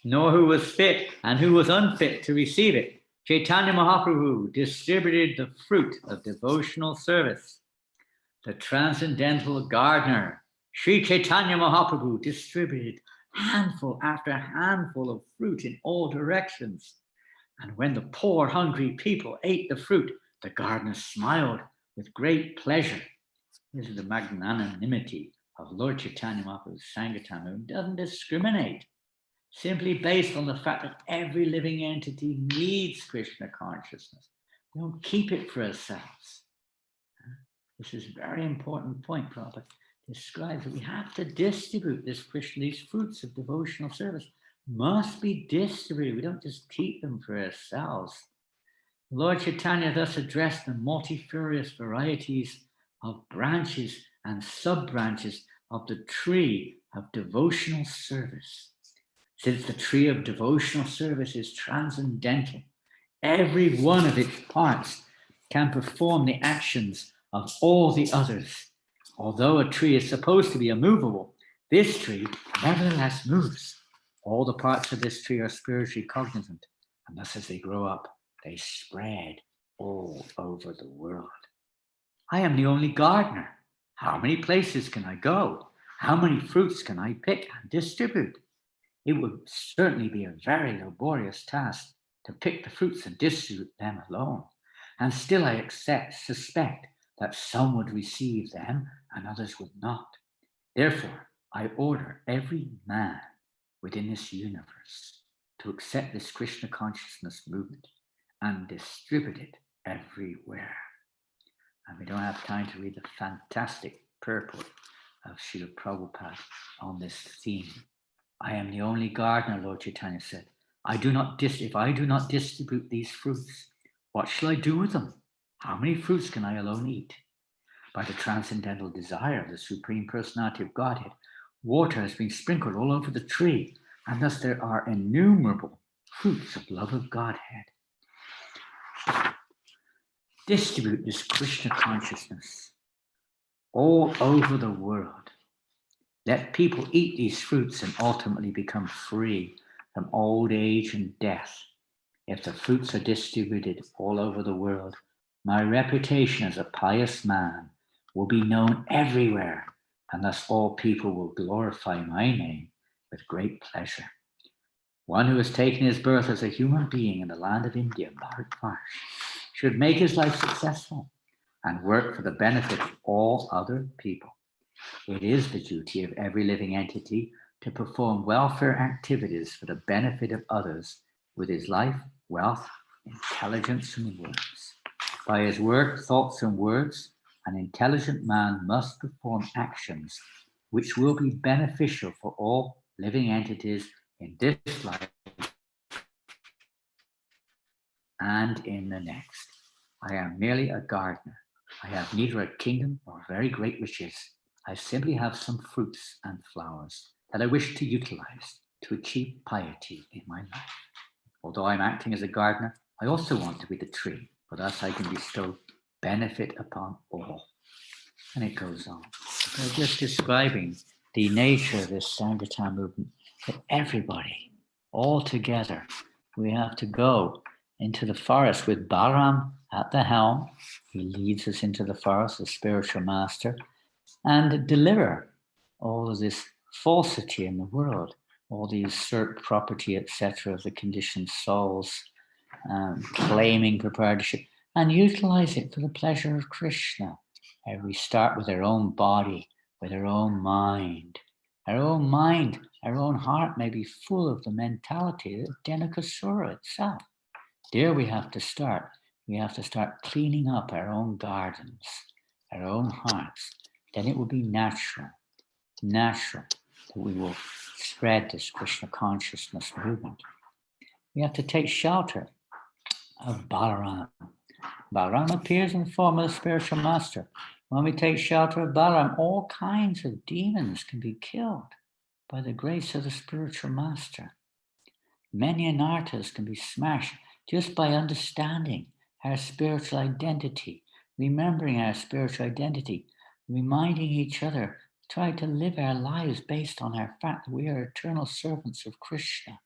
nor who was fit and who was unfit to receive it, Chaitanya Mahaprabhu distributed the fruit of devotional service. The transcendental gardener, Sri Chaitanya Mahaprabhu, distributed handful after handful of fruit in all directions. And when the poor, hungry people ate the fruit, the gardener smiled with great pleasure. This is the magnanimity of Lord Chaitanya Mahaprabhu's Sankirtan, who doesn't discriminate, simply based on the fact that every living entity needs Krishna consciousness. We don't keep it for ourselves. This is a very important point. Prabhupada describes that we have to distribute this Krishna, these fruits of devotional service must be distributed. We don't just keep them for ourselves. Lord Chaitanya thus addressed the multifarious varieties of branches and sub-branches of the tree of devotional service. Since the tree of devotional service is transcendental, every one of its parts can perform the actions of all the others. Although a tree is supposed to be immovable, this tree nevertheless moves. All the parts of this tree are spiritually cognizant, and thus as they grow up, they spread all over the world. I am the only gardener. How many places can I go? How many fruits can I pick and distribute? It would certainly be a very laborious task to pick the fruits and distribute them alone. And still I suspect that some would receive them and others would not. Therefore, I order every man within this universe to accept this Krishna consciousness movement and distribute it everywhere. And we don't have time to read the fantastic purport of Srila Prabhupada on this theme. I am the only gardener, Lord Chaitanya said. If I do not distribute these fruits, what shall I do with them? How many fruits can I alone eat? By the transcendental desire of the Supreme Personality of Godhead, water has been sprinkled all over the tree, and thus there are innumerable fruits of love of Godhead. Distribute this Krishna consciousness all over the world. Let people eat these fruits and ultimately become free from old age and death. If the fruits are distributed all over the world, my reputation as a pious man will be known everywhere, and thus all people will glorify my name with great pleasure. One who has taken his birth as a human being in the land of India, Bharatvarsh, should make his life successful and work for the benefit of all other people. It is the duty of every living entity to perform welfare activities for the benefit of others with his life, wealth, intelligence, and words. By his work, thoughts, and words, an intelligent man must perform actions which will be beneficial for all living entities in this life and in the next. I am merely a gardener. I have neither a kingdom nor very great riches. I simply have some fruits and flowers that I wish to utilize to achieve piety in my life. Although I'm acting as a gardener, I also want to be the tree, for thus I can bestow benefit upon all. And it goes on. We're just describing the nature of this Sankirtan movement, that everybody, all together, we have to go into the forest with Balaram at the helm. He leads us into the forest, the spiritual master, and deliver all of this falsity in the world, all the usurped property, etc., of the conditioned souls, claiming proprietorship, and utilize it for the pleasure of Krishna. We start with our own body, with our own mind. Our own mind, our own heart may be full of the mentality of Dhenukasura itself. There we have to start. We have to start cleaning up our own gardens, our own hearts. Then it will be natural that we will spread this Krishna consciousness movement. We have to take shelter of Balaram. Balaram appears in the form of the spiritual master. When we take shelter of Balaram, all kinds of demons can be killed by the grace of the spiritual master. Many anarthas can be smashed just by understanding our spiritual identity, remembering our spiritual identity, reminding each other, try to live our lives based on our fact that we are eternal servants of Krishna.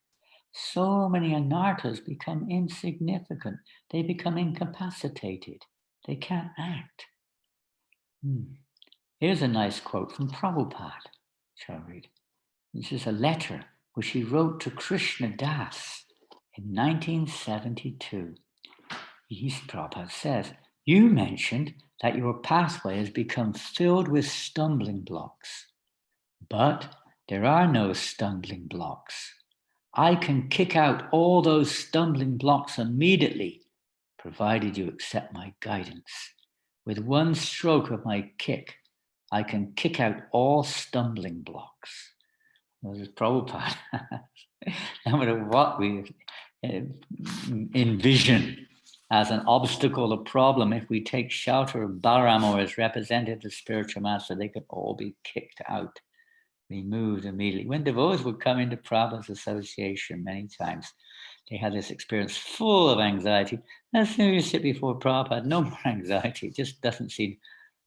So many anarthas become insignificant. They become incapacitated. They can't act. Here's a nice quote from Prabhupada, shall I read? This is a letter which he wrote to Krishna Das in 1972. Prabhupada says, you mentioned that your pathway has become filled with stumbling blocks, but there are no stumbling blocks. I can kick out all those stumbling blocks immediately, provided you accept my guidance. With one stroke of my kick, I can kick out all stumbling blocks. This is Prabhupada. No matter what we envision as an obstacle, a problem, if we take shelter of Balaram or as representative of the spiritual master, they could all be kicked out, removed immediately. When devotees would come into Prabhupada's association many times, they had this experience full of anxiety. As soon as you sit before Prabhupada, no more anxiety. It just doesn't seem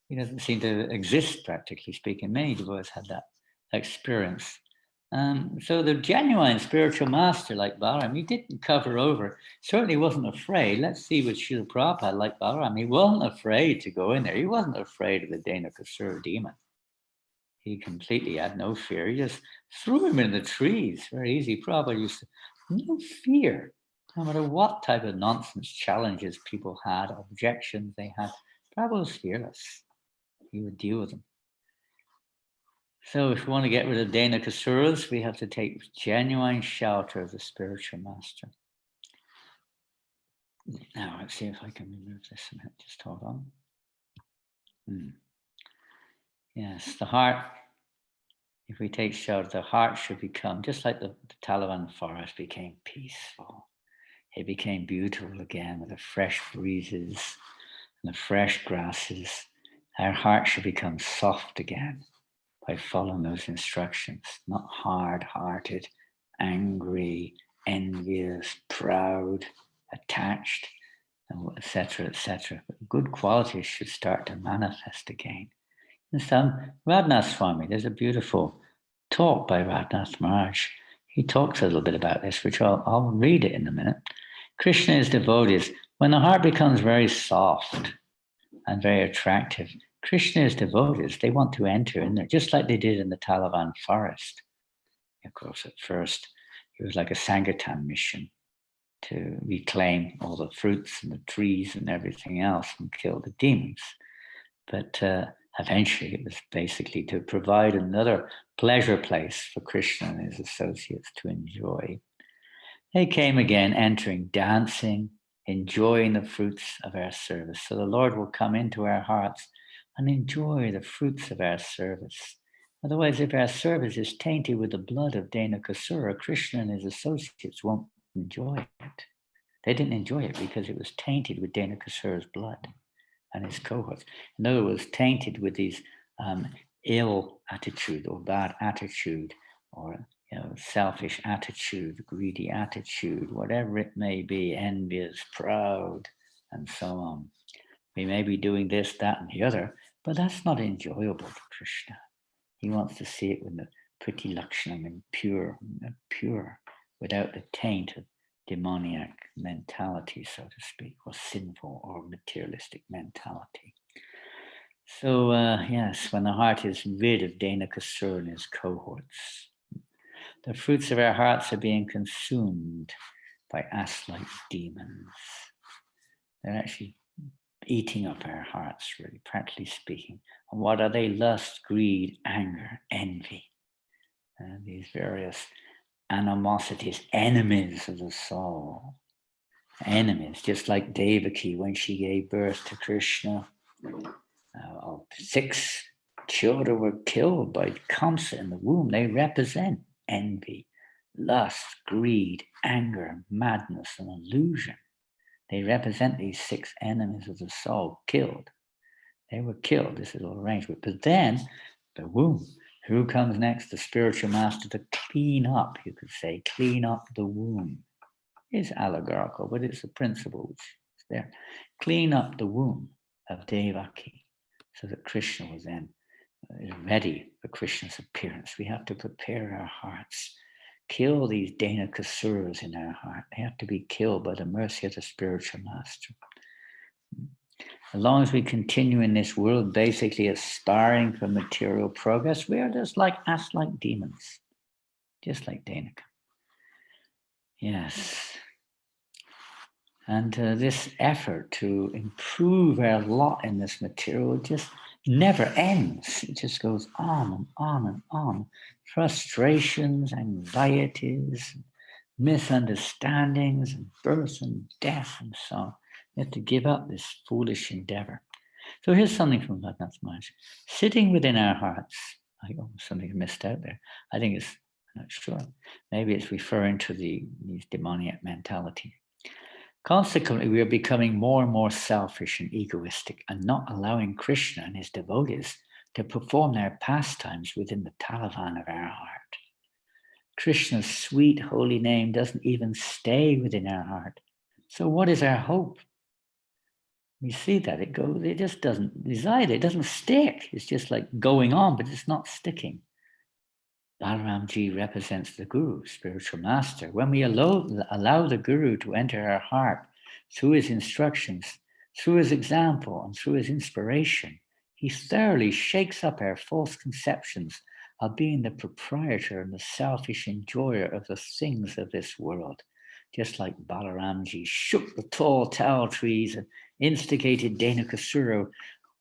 to exist, practically speaking. Many devotees had that experience. So the genuine spiritual master like Balaram, he didn't cover over, certainly wasn't afraid. Let's see with Srila Prabhupada like Balaram. He wasn't afraid to go in there. He wasn't afraid of the Dhenukasura demon. He completely had no fear. He just threw him in the trees. Very easy. Prabhupada used to, no fear. No matter what type of nonsense challenges people had, objections they had, Prabhupada was fearless. He would deal with them. So if we want to get rid of Dhenukasuras, we have to take genuine shelter of the spiritual master. Now, let's see if I can remove this a minute. Just hold on. Yes, the heart, if we take shelter, the heart should become, just like the Taliban forest became peaceful. It became beautiful again with the fresh breezes and the fresh grasses. Our heart should become soft again by following those instructions, not hard-hearted, angry, envious, proud, attached, etc., etc. Good qualities should start to manifest again. And Radhanath Swami, there's a beautiful talk by Radhanath Maharaj. He talks a little bit about this, which I'll read it in a minute. Krishna is devotees. When the heart becomes very soft and very attractive, Krishna's devotees, they want to enter in there, just like they did in the Taliban forest. Of course, at first, it was like a Sankirtan mission to reclaim all the fruits and the trees and everything else and kill the demons. But eventually, it was basically to provide another pleasure place for Krishna and his associates to enjoy. They came again, entering, dancing, enjoying the fruits of our service. So the Lord will come into our hearts and enjoy the fruits of our service. Otherwise, if our service is tainted with the blood of Dhenukasura, Krishna and his associates won't enjoy it. They didn't enjoy it because it was tainted with Dhenukasura's blood and his cohorts. In other words, tainted with these ill attitude or bad attitude or selfish attitude, greedy attitude, whatever it may be, envious, proud, and so on. We may be doing this, that, and the other, but that's not enjoyable to Krishna. He wants to see it with the pretty lakshanam and pure, without the taint of demoniac mentality, so to speak, or sinful or materialistic mentality. So, yes, when the heart is rid of Dhenukasura and his cohorts, the fruits of our hearts are being consumed by ass-like demons. They're actually eating up our hearts, really, practically speaking. And what are they? Lust, greed, anger, envy. And these various animosities, enemies of the soul. Enemies, just like Devaki when she gave birth to Krishna. 6 children were killed by Kamsa in the womb. They represent envy, lust, greed, anger, madness, and illusion. They represent these 6 enemies of the soul killed. They were killed. This is all arranged. But then the womb. Who comes next? The spiritual master to clean up, you could say, clean up the womb. It's allegorical, but it's a principle which is there. Clean up the womb of Devaki so that Krishna was then ready for Krishna's appearance. We have to prepare our hearts. Kill these Dhenukasuras in our heart. They have to be killed by the mercy of the spiritual master. As long as we continue in this world, basically aspiring for material progress, we are just like ass-like demons, just like Dhenuka. Yes. And this effort to improve our lot in this material just never ends. It just goes on and on and on. Frustrations, anxieties, misunderstandings, and birth and death, and so on. We have to give up this foolish endeavor. So here's something from Radhanath Maharaj. Sitting within our hearts, something missed out there. I think it's, I'm not sure. Maybe it's referring to these demoniac mentality. Consequently, we are becoming more and more selfish and egoistic and not allowing Krishna and his devotees to perform their pastimes within the Talavan of our heart. Krishna's sweet holy name doesn't even stay within our heart. So what is our hope? We see that it just doesn't reside, it doesn't stick. It's just like going on, but it's not sticking. Balaramji represents the Guru, spiritual master. When we allow the Guru to enter our heart through his instructions, through his example, and through his inspiration, he thoroughly shakes up our false conceptions of being the proprietor and the selfish enjoyer of the things of this world. Just like Balaramji shook the tall tall trees and instigated Dhenukasura.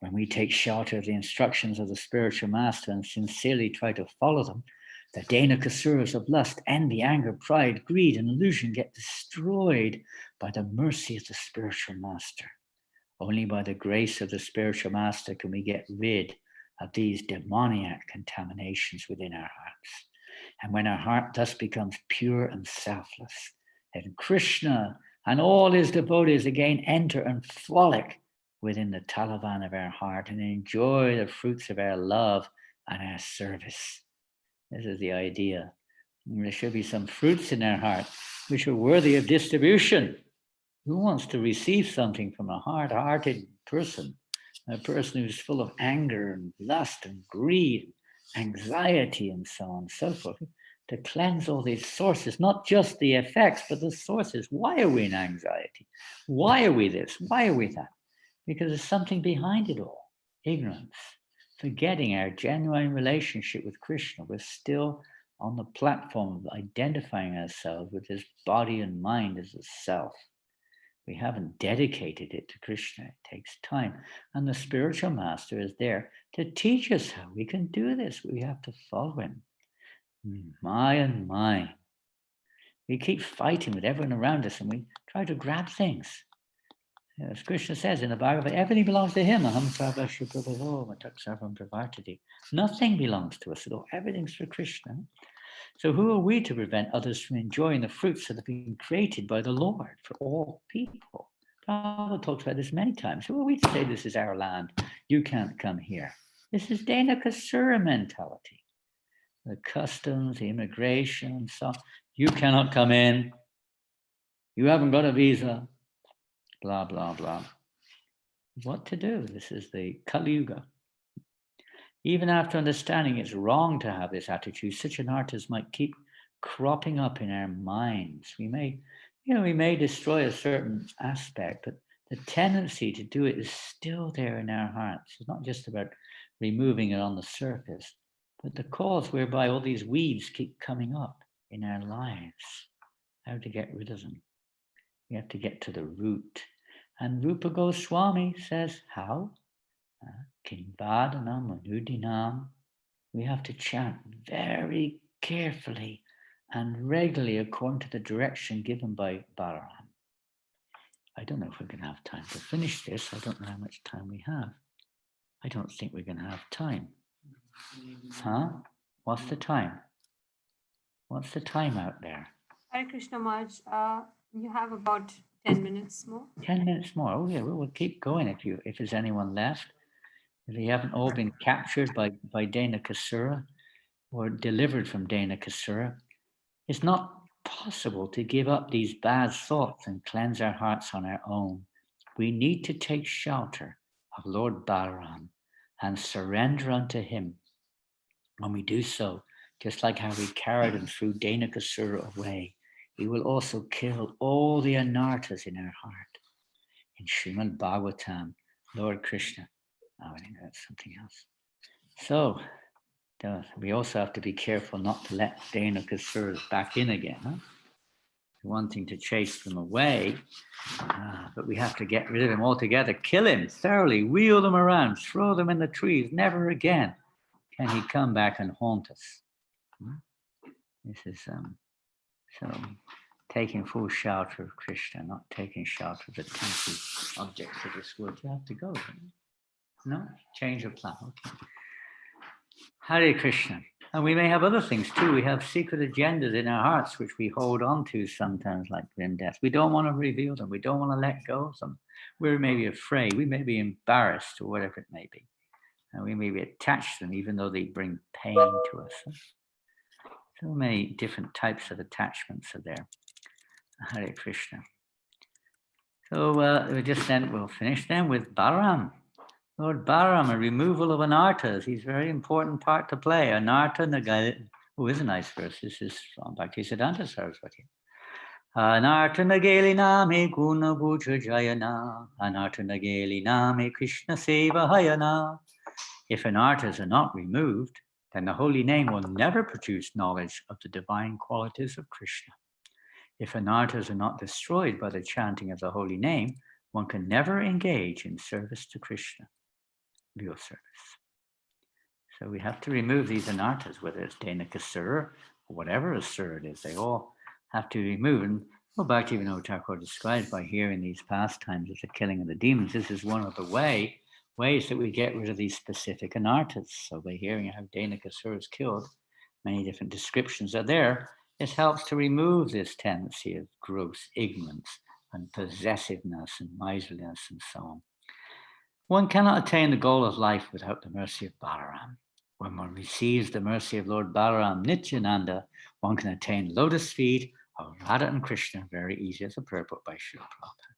When we take shelter of the instructions of the spiritual master and sincerely try to follow them, the Dhenukasuras of lust, envy, anger, pride, greed, and illusion get destroyed by the mercy of the spiritual master. Only by the grace of the spiritual master can we get rid of these demoniac contaminations within our hearts. And when our heart thus becomes pure and selfless, then Krishna and all his devotees again enter and frolic within the Talavan of our heart and enjoy the fruits of our love and our service. This is the idea. There should be some fruits in our heart which are worthy of distribution. Who wants to receive something from a hard-hearted person, a person who's full of anger and lust and greed, anxiety, and so on and so forth? To cleanse all these sources, not just the effects, but the sources. Why are we in anxiety? Why are we this? Why are we that? Because there's something behind it all. Ignorance. Forgetting our genuine relationship with Krishna. We're still on the platform of identifying ourselves with this body and mind as a self. We haven't dedicated it to Krishna. It takes time. And the spiritual master is there to teach us how we can do this. We have to follow him. My and my. We keep fighting with everyone around us and we try to grab things. As Krishna says in the Bhagavad, everything belongs to him. Nothing belongs to us at all. Everything's for Krishna. So who are we to prevent others from enjoying the fruits that have been created by the Lord for all people? Prabhupada talks about this many times. Who are we to say this is our land? You can't come here. This is Dhenukasura mentality. The customs, the immigration, and so on. You cannot come in. You haven't got a visa. Blah, blah, blah. What to do? This is the Kali Yuga. Even after understanding it's wrong to have this attitude, such anarthas might keep cropping up in our minds. We may destroy a certain aspect, but the tendency to do it is still there in our hearts. It's not just about removing it on the surface, but the cause whereby all these weeds keep coming up in our lives. How to get rid of them? We have to get to the root. And Rupa Goswami says, how? Kimbadana Manudinam. We have to chant very carefully and regularly according to the direction given by Balaram. I don't know if we're going to have time to finish this. I don't know how much time we have. I don't think we're going to have time. Huh? What's the time? What's the time out there? Hare Krishna Maharaj, you have about 10 minutes more. 10 minutes more. Oh yeah, we'll keep going if there's anyone left. If they haven't all been captured by Dhenukasura or delivered from Dhenukasura, it's not possible to give up these bad thoughts and cleanse our hearts on our own. We need to take shelter of Lord Balaram and surrender unto him. When we do so, just like how we carried him through Dhenukasura away, he will also kill all the anarthas in our heart. In Srimad Bhagavatam, Lord Krishna, I think that's something else. So, we also have to be careful not to let Dhenukasuras back in again. Huh? Wanting to chase them away, but we have to get rid of him altogether, kill him thoroughly, wheel them around, throw them in the trees. Never again can he come back and haunt us. This is so taking full shelter of Krishna, not taking shelter of the temporary objects of this world. You have to go. No? Change of plan. Okay. Hare Krishna. And we may have other things too. We have secret agendas in our hearts which we hold on to sometimes, like grim death. We don't want to reveal them. We don't want to let go of them. We're maybe afraid. We may be embarrassed or whatever it may be. And we may be attached to them even though they bring pain to us. So many different types of attachments are there. Hare Krishna. So we'll finish then with Balaram. Lord Balaram, a removal of anarthas. He's a very important part to play. Anartha Oh, is a nice verse. This is from Bhaktisiddhanta Saraswati. Anartanageli name guna buja jayana, anartanageli name Krishna seva hayana. If anartas are not removed, then the holy name will never produce knowledge of the divine qualities of Krishna. If anartas are not destroyed by the chanting of the holy name, one can never engage in service to Krishna, real service. So we have to remove these anartas, whether it's Dhenukasura or whatever asura it is, they all have to be removed. And go back to even Thakur describes by hearing these pastimes as the killing of the demons. This is one of the ways that we get rid of these specific anartas. So by hearing how Dhenukasura is killed, many different descriptions are there. It helps to remove this tendency of gross ignorance and possessiveness and miserliness and so on. One cannot attain the goal of life without the mercy of Balaram. When one receives the mercy of Lord Balaram Nityananda, one can attain lotus feet of Radha and Krishna very easy as a purport by Srila Prabhupada.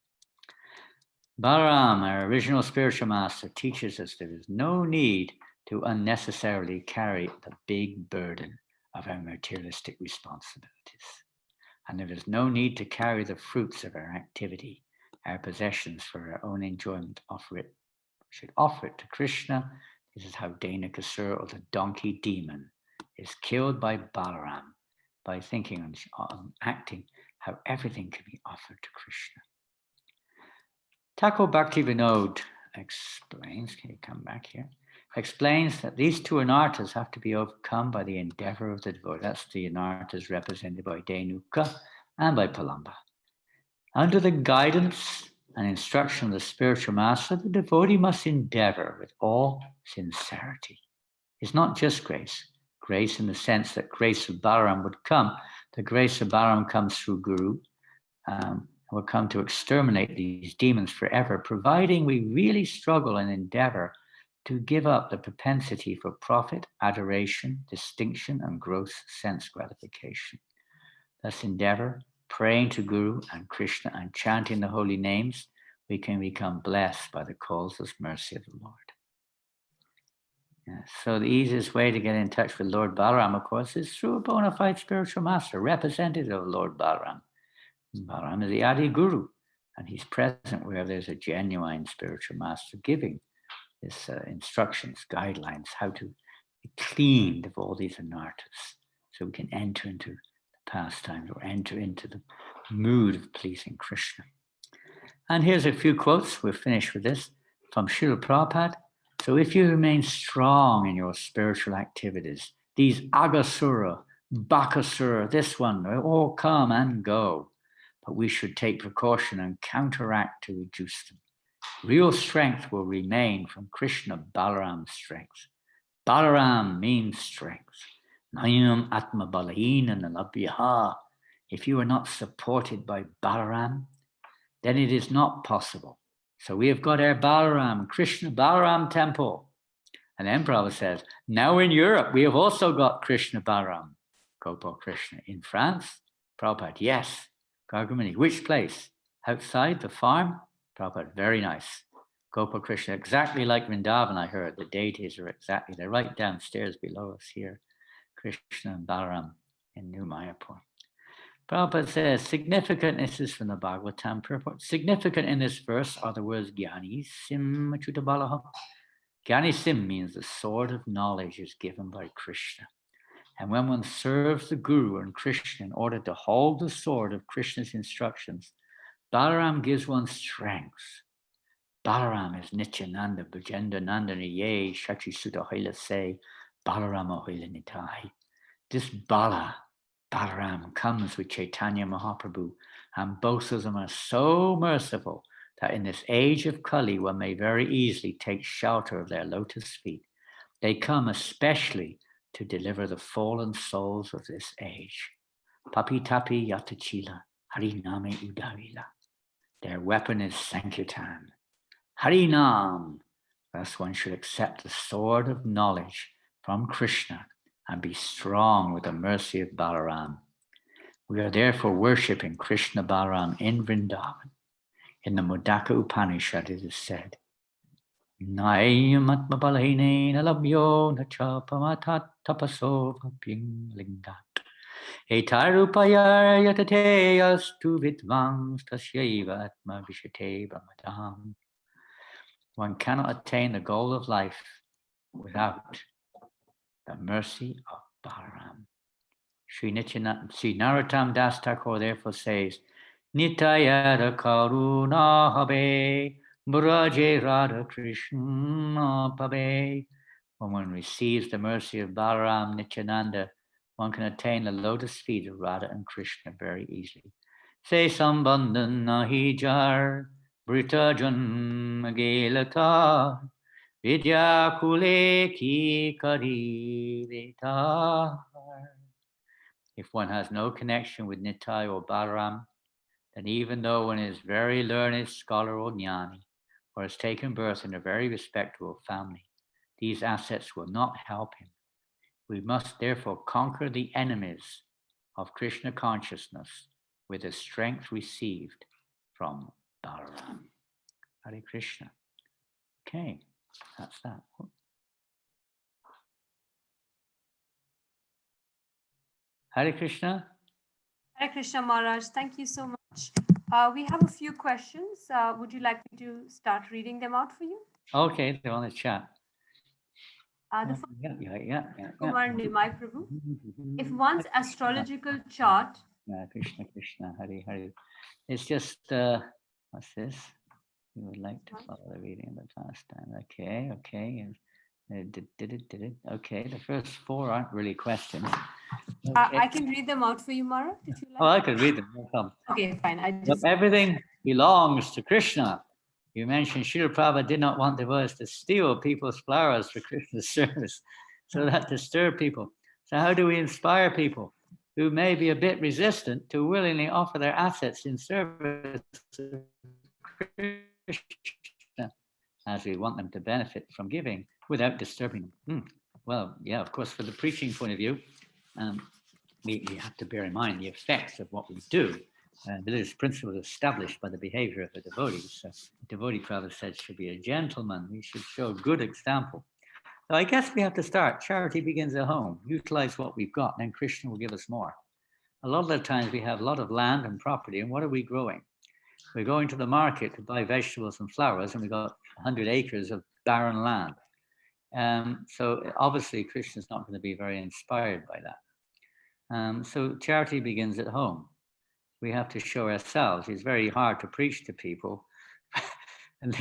Balaram, our original spiritual master, teaches us there is no need to unnecessarily carry the big burden of our materialistic responsibilities. And there is no need to carry the fruits of our activity, our possessions for our own enjoyment. We should offer it to Krishna. This is how Dhenukasura, or the donkey demon, is killed by Balaram, by thinking on acting how everything can be offered to Krishna. Thakur Bhaktivinoda explains, can you come back here? Explains that these two anartas have to be overcome by the endeavor of the devotee. That's the anartas represented by Dhenuka and by Palamba. Under the guidance and instruction of the spiritual master, the devotee must endeavor with all sincerity. It's not just grace. Grace in the sense that grace of Balaram would come. The grace of Balaram comes through Guru, will come to exterminate these demons forever, providing we really struggle and endeavor to give up the propensity for profit, adoration, distinction, and gross sense gratification. Thus endeavor, praying to Guru and Krishna and chanting the holy names, we can become blessed by the causeless mercy of the Lord. Yeah, so the easiest way to get in touch with Lord Balaram, of course, is through a bona fide spiritual master, representative of Lord Balaram. Balaram is the Adi Guru, and he's present where there's a genuine spiritual master giving this instructions, guidelines, how to be cleaned of all these anartas, so we can enter into the pastimes or enter into the mood of pleasing Krishna. And here's a few quotes, we're finished with this, from Srila Prabhupada. So if you remain strong in your spiritual activities, these Agasura, Bakasura, this one, they all come and go. But we should take precaution and counteract to reduce them. Real strength will remain from Krishna Balaram's strength. Balaram means strength. Nayanam Atma Balahina Nalabhyaha. If you are not supported by Balaram, then it is not possible. So we have got our Balaram, Krishna Balaram temple. And then Prabhupada says, now in Europe, we have also got Krishna Balaram, Gopal Krishna. In France, Prabhupada, yes. Gargamuni, which place? Outside the farm? Prabhupada, very nice. Gopal Krishna, exactly like Vrindavan, I heard. The deities are exactly, they're right downstairs below us here. Krishna and Balaram in New Mayapur. Prabhupada says, significant, this is from the Bhagavatam purport, significant in this verse are the words Gyani Sim Achutabalaha. Gyani Sim means the sword of knowledge is given by Krishna. And when one serves the Guru and Krishna in order to hold the sword of Krishna's instructions, Balaram gives one strength. Balaram is Nityananda, Bhujenda Nandana Ye, Shachi Sutta Haila Se, Balarama Haila Nitai. This Balaram comes with Chaitanya Mahaprabhu, and both of them are so merciful that in this age of Kali, one may very easily take shelter of their lotus feet. They come especially to deliver the fallen souls of this age. Papi tapi yatachila, hariname udavila. Their weapon is Sankirtan. Harinam. Thus one should accept the sword of knowledge from Krishna and be strong with the mercy of Balaram. We are therefore worshipping Krishna Balaram in Vrindavan. In the Mudaka Upanishad it is said, Naiyamatma balahine nalabyo nacha pamatat tapaso vaping lingat. Etarupaya yatate astu vidvang stasyeva atma vishate brahmadam. One cannot attain the goal of life without the mercy of Balaram. Sri Narottam Das Thakur therefore says, Nitayada Karuna Habe Braje Radha Krishna Pabe. When one receives the mercy of Balaram Nityananda, one can attain the lotus feet of Radha and Krishna very easily. Se Sambandhan Nahi Jar Brita Janma Gelata Vidya Kule Ki Kari Vetar. If one has no connection with Nitai or Balaram, then even though one is very learned scholar or jnani, or has taken birth in a very respectable family, these assets will not help him. We must therefore conquer the enemies of Krishna consciousness with the strength received from Balaram. Hare Krishna. Okay, that's that. Hare Krishna. Hare Krishna Maharaj, thank you so much. We have a few questions. Would you like me to start reading them out for you? Okay, they're on the chat. The first Yeah. Kumar Nimai Prabhu. If one's astrological chart. Krishna, Hari. It's just, what's this? We would like to follow the reading of the last time. Okay. Did it. Okay, the first four aren't really questions. Okay. I can read them out for you, Mara, if you like. Oh, I could read them. No problem. Okay, fine. Everything belongs to Krishna. You mentioned Srila Prabhupada did not want devotees to steal people's flowers for Krishna's service, so that disturbed people. So how do we inspire people who may be a bit resistant to willingly offer their assets in service of Krishna, as we want them to benefit from giving without disturbing them? Well, yeah, of course, for the preaching point of view, we have to bear in mind the effects of what we do. Religious principles established by the behavior of the devotees. The devotee, Prabhupada said, should be a gentleman. We should show a good example. So I guess we have to start. Charity begins at home. Utilize what we've got, and then Krishna will give us more. A lot of the times we have a lot of land and property, and what are we growing? We're going to the market to buy vegetables and flowers, and we've got 100 acres of barren land. So obviously Krishna's not going to be very inspired by that. So charity begins at home. We have to show ourselves. It's very hard to preach to people and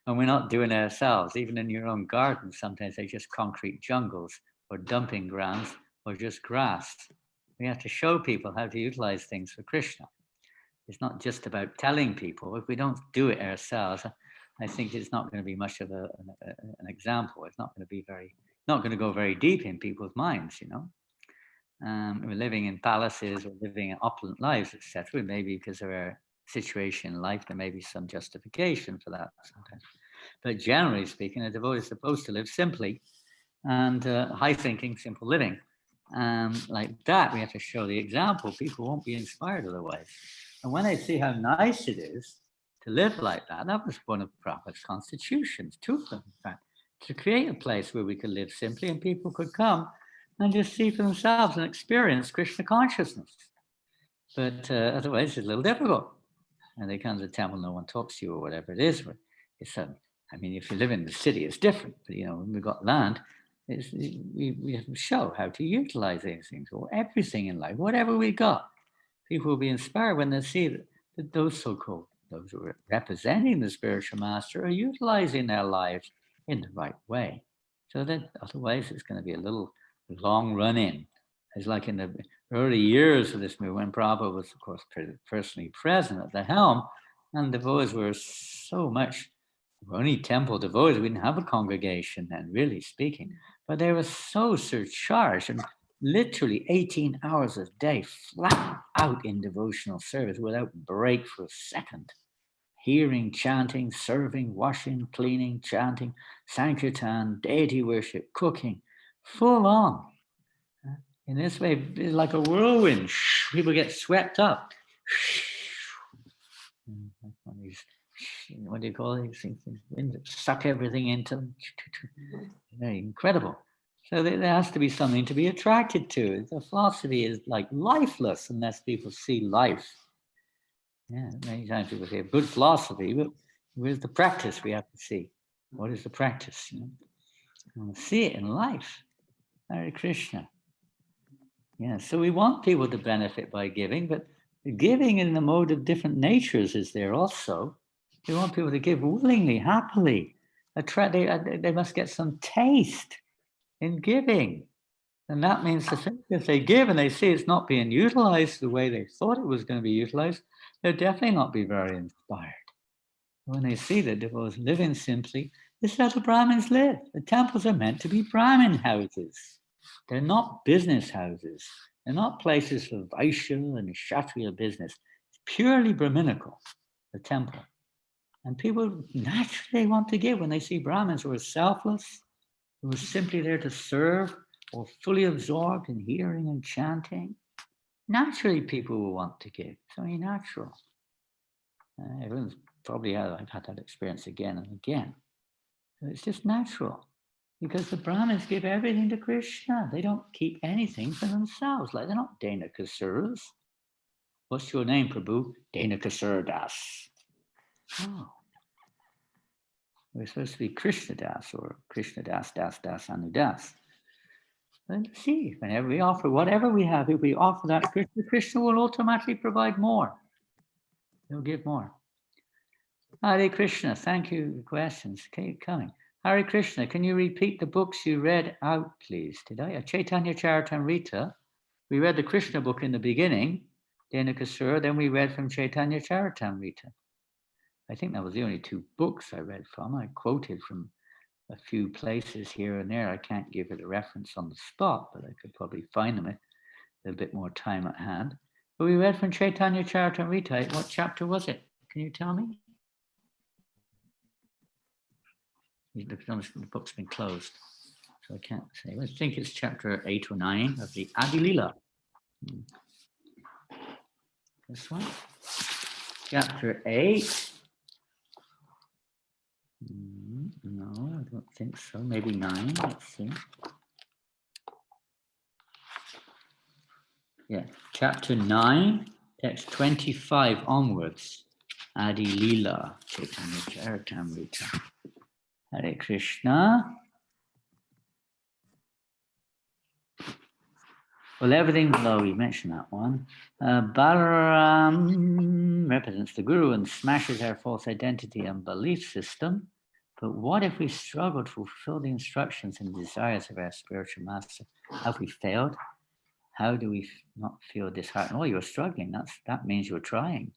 we're not doing it ourselves. Even in your own garden, sometimes they're just concrete jungles or dumping grounds or just grass. We have to show people how to utilize things for Krishna. It's not just about telling people. If we don't do it ourselves, I think it's not going to be much of an example. It's not going to go very deep in people's minds, you know. We're living in palaces, we're living in opulent lives, etc. Maybe because of our situation in life, there may be some justification for that sometimes. But generally speaking, a devotee is supposed to live simply and high thinking, simple living. Like that, we have to show the example. People won't be inspired otherwise. And when they see how nice it is to live like that, that was one of Prabhupada's constitutions, two of them, in fact, to create a place where we could live simply and people could come and just see for themselves and experience Krishna consciousness. But otherwise, it's a little difficult. And they come to the temple, no one talks to you or whatever it is. But it's I mean, if you live in the city, it's different. But, you know, when we've got land, we have to show how to utilize these things or everything in life, whatever we got. People will be inspired when they see that those so-called, those who are representing the spiritual master are utilizing their lives in the right way. So that otherwise it's going to be a little long run in. It's like in the early years of this movement, when Prabhupada was, of course, personally present at the helm, and devotees were so much, only temple devotees, we didn't have a congregation then, really speaking, but they were so surcharged and literally 18 hours a day, flat out in devotional service without break for a second. Hearing, chanting, serving, washing, cleaning, chanting, sankirtan, deity worship, cooking, full on. In this way, it's like a whirlwind. People get swept up. These what do you call these things? Suck everything into. Very incredible. So there has to be something to be attracted to. The philosophy is like lifeless unless people see life. Yeah, many times people say good philosophy, but where's the practice we have to see? What is the practice? You want to see it in life. Hare Krishna. Yeah, so we want people to benefit by giving, but giving in the mode of different natures is there also. We want people to give willingly, happily. They must get some taste in giving. And that means if they give and they see it's not being utilized the way they thought it was going to be utilized, they'll definitely not be very inspired. When they see that devotees living simply, this is how the Brahmins live. The temples are meant to be Brahmin houses. They're not business houses. They're not places for Vaishya and Kshatriya business. It's purely Brahminical, the temple. And people naturally want to give when they see Brahmins who are selfless, who are simply there to serve, or fully absorbed in hearing and chanting. Naturally, people will want to give. It's only natural. Everyone's probably I've had that experience again and again. So it's just natural. Because the Brahmins give everything to Krishna. They don't keep anything for themselves. Like they're not Dhenukasuras. What's your name, Prabhu? Dhenukasura Das. Oh. We're supposed to be Krishna Das or Krishna Das, Das, Das, Anudas. Let's see, whenever we offer whatever we have, if we offer that Krishna, Krishna will automatically provide more. He'll give more. Hare Krishna, thank you for questions. Keep coming. Hare Krishna, can you repeat the books you read out, please? Did I? Chaitanya Charitamrita. We read the Krishna book in the beginning, Dhenukasura, then we read from Chaitanya Charitamrita. I think that was the only two books I read from. I quoted from a few places here and there. I can't give it a reference on the spot, but I could probably find them with a bit more time at hand. But we read from Chaitanya Charitamrita. What chapter was it? Can you tell me? The book's been closed, so I can't say. I think it's chapter 8 or 9 of the Adi Lila. This one? Chapter 8. No, I don't think so. Maybe 9. Let's see. Yeah, chapter 9, text 25 onwards. Adi Lila, Chaitanya Charitamrita. Hare Krishna. Well, everything below, we mentioned that one. Balaram represents the Guru and smashes our false identity and belief system. But what if we struggle to fulfill the instructions and desires of our spiritual master? Have we failed? How do we not feel disheartened? Oh, you're struggling. That means you're trying.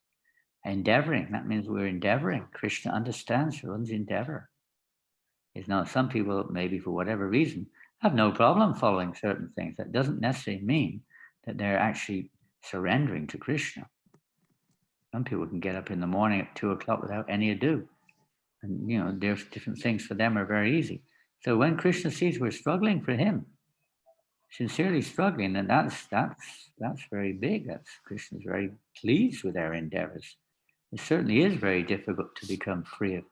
Endeavoring. That means we're endeavoring. Krishna understands one's endeavor. It's not some people, maybe for whatever reason, have no problem following certain things. That doesn't necessarily mean that they're actually surrendering to Krishna. Some people can get up in the morning at 2 o'clock without any ado. And, there's different things for them are very easy. So when Krishna sees we're struggling for him, sincerely struggling, then that's very big. Krishna's very pleased with our endeavors. It certainly is very difficult to become free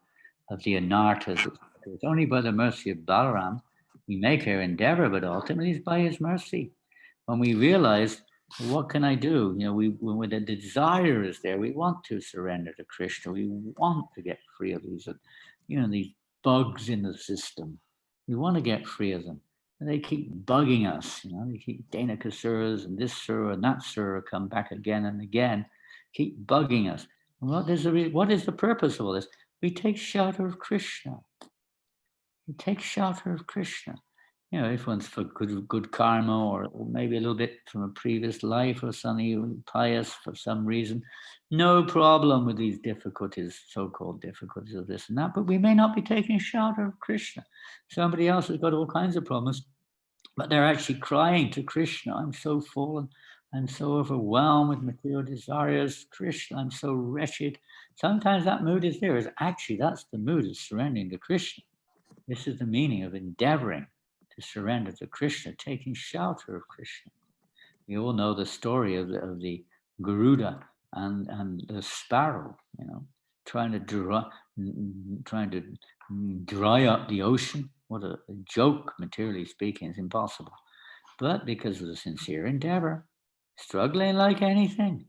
of the anarthas. It's only by the mercy of Balaram we make our endeavor, but ultimately it's by his mercy. When we realize, what can I do? When the desire is there, we want to surrender to Krishna. We want to get free of these bugs in the system. We want to get free of them. And they keep bugging us, they keep Dhenukasuras and this sura and that sura come back again and again, keep bugging us. And what is the purpose of all this? We take shelter of Krishna. We take shelter of Krishna. If one's for good karma or maybe a little bit from a previous life or something pious for some reason, no problem with these difficulties, so-called difficulties of this and that, but we may not be taking shelter of Krishna. Somebody else has got all kinds of problems, but they're actually crying to Krishna, I'm so full, I'm so overwhelmed with material desires, Krishna, I'm so wretched. Sometimes that mood is there. That's the mood of surrendering to Krishna. This is the meaning of endeavoring to surrender to Krishna, taking shelter of Krishna. We all know the story of the Garuda and the sparrow, trying to trying to dry up the ocean. What a joke, materially speaking, it's impossible. But because of the sincere endeavor, struggling like anything,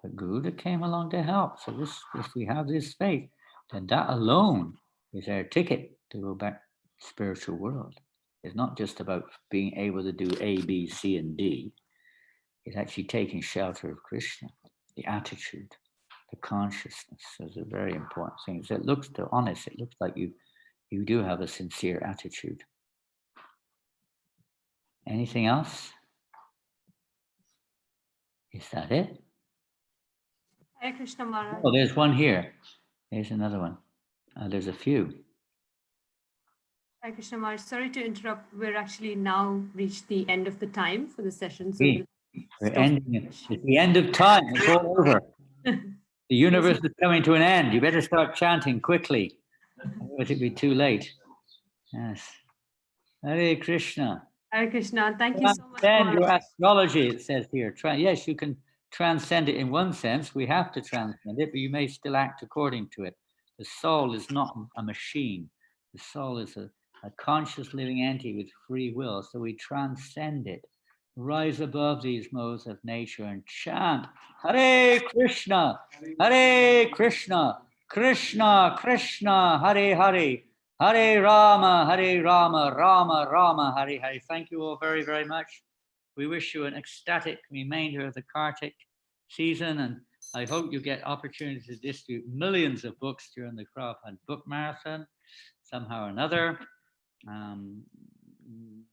the Buddha came along to help. So this, if we have this faith, then that alone is our ticket to go back to the spiritual world. It's not just about being able to do A, B, C, and D. It's actually taking shelter of Krishna, the attitude, the consciousness. Those are very important things. It looks honest. It looks like you do have a sincere attitude. Anything else? Is that it? Hare Krishna Maharaj. Oh, there's one here. There's another one. There's a few. Hare Krishna Maharaj. Sorry to interrupt. We're actually now reached the end of the time for the session. So We're ending it. It's the end of time. It's all over. The universe is coming to an end. You better start chanting quickly. Otherwise it'll be too late. Yes. Hare Krishna. Hare Krishna. Thank you so much. Transcend your astrology, it says here. Yes, you can transcend it in one sense. We have to transcend it, but you may still act according to it. The soul is not a machine. The soul is a conscious living entity with free will. So we transcend it. Rise above these modes of nature and chant Hare Krishna, Hare Krishna, Krishna Krishna, Hare Hare, Hare Rama, Rama Rama, Hare Hare. Thank you all very, very much. We wish you an ecstatic remainder of the Kartik season, and I hope you get opportunities to distribute millions of books during the Prabhupada Book Marathon, somehow or another.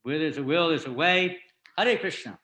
Where there's a will, there's a way. Hare Krishna.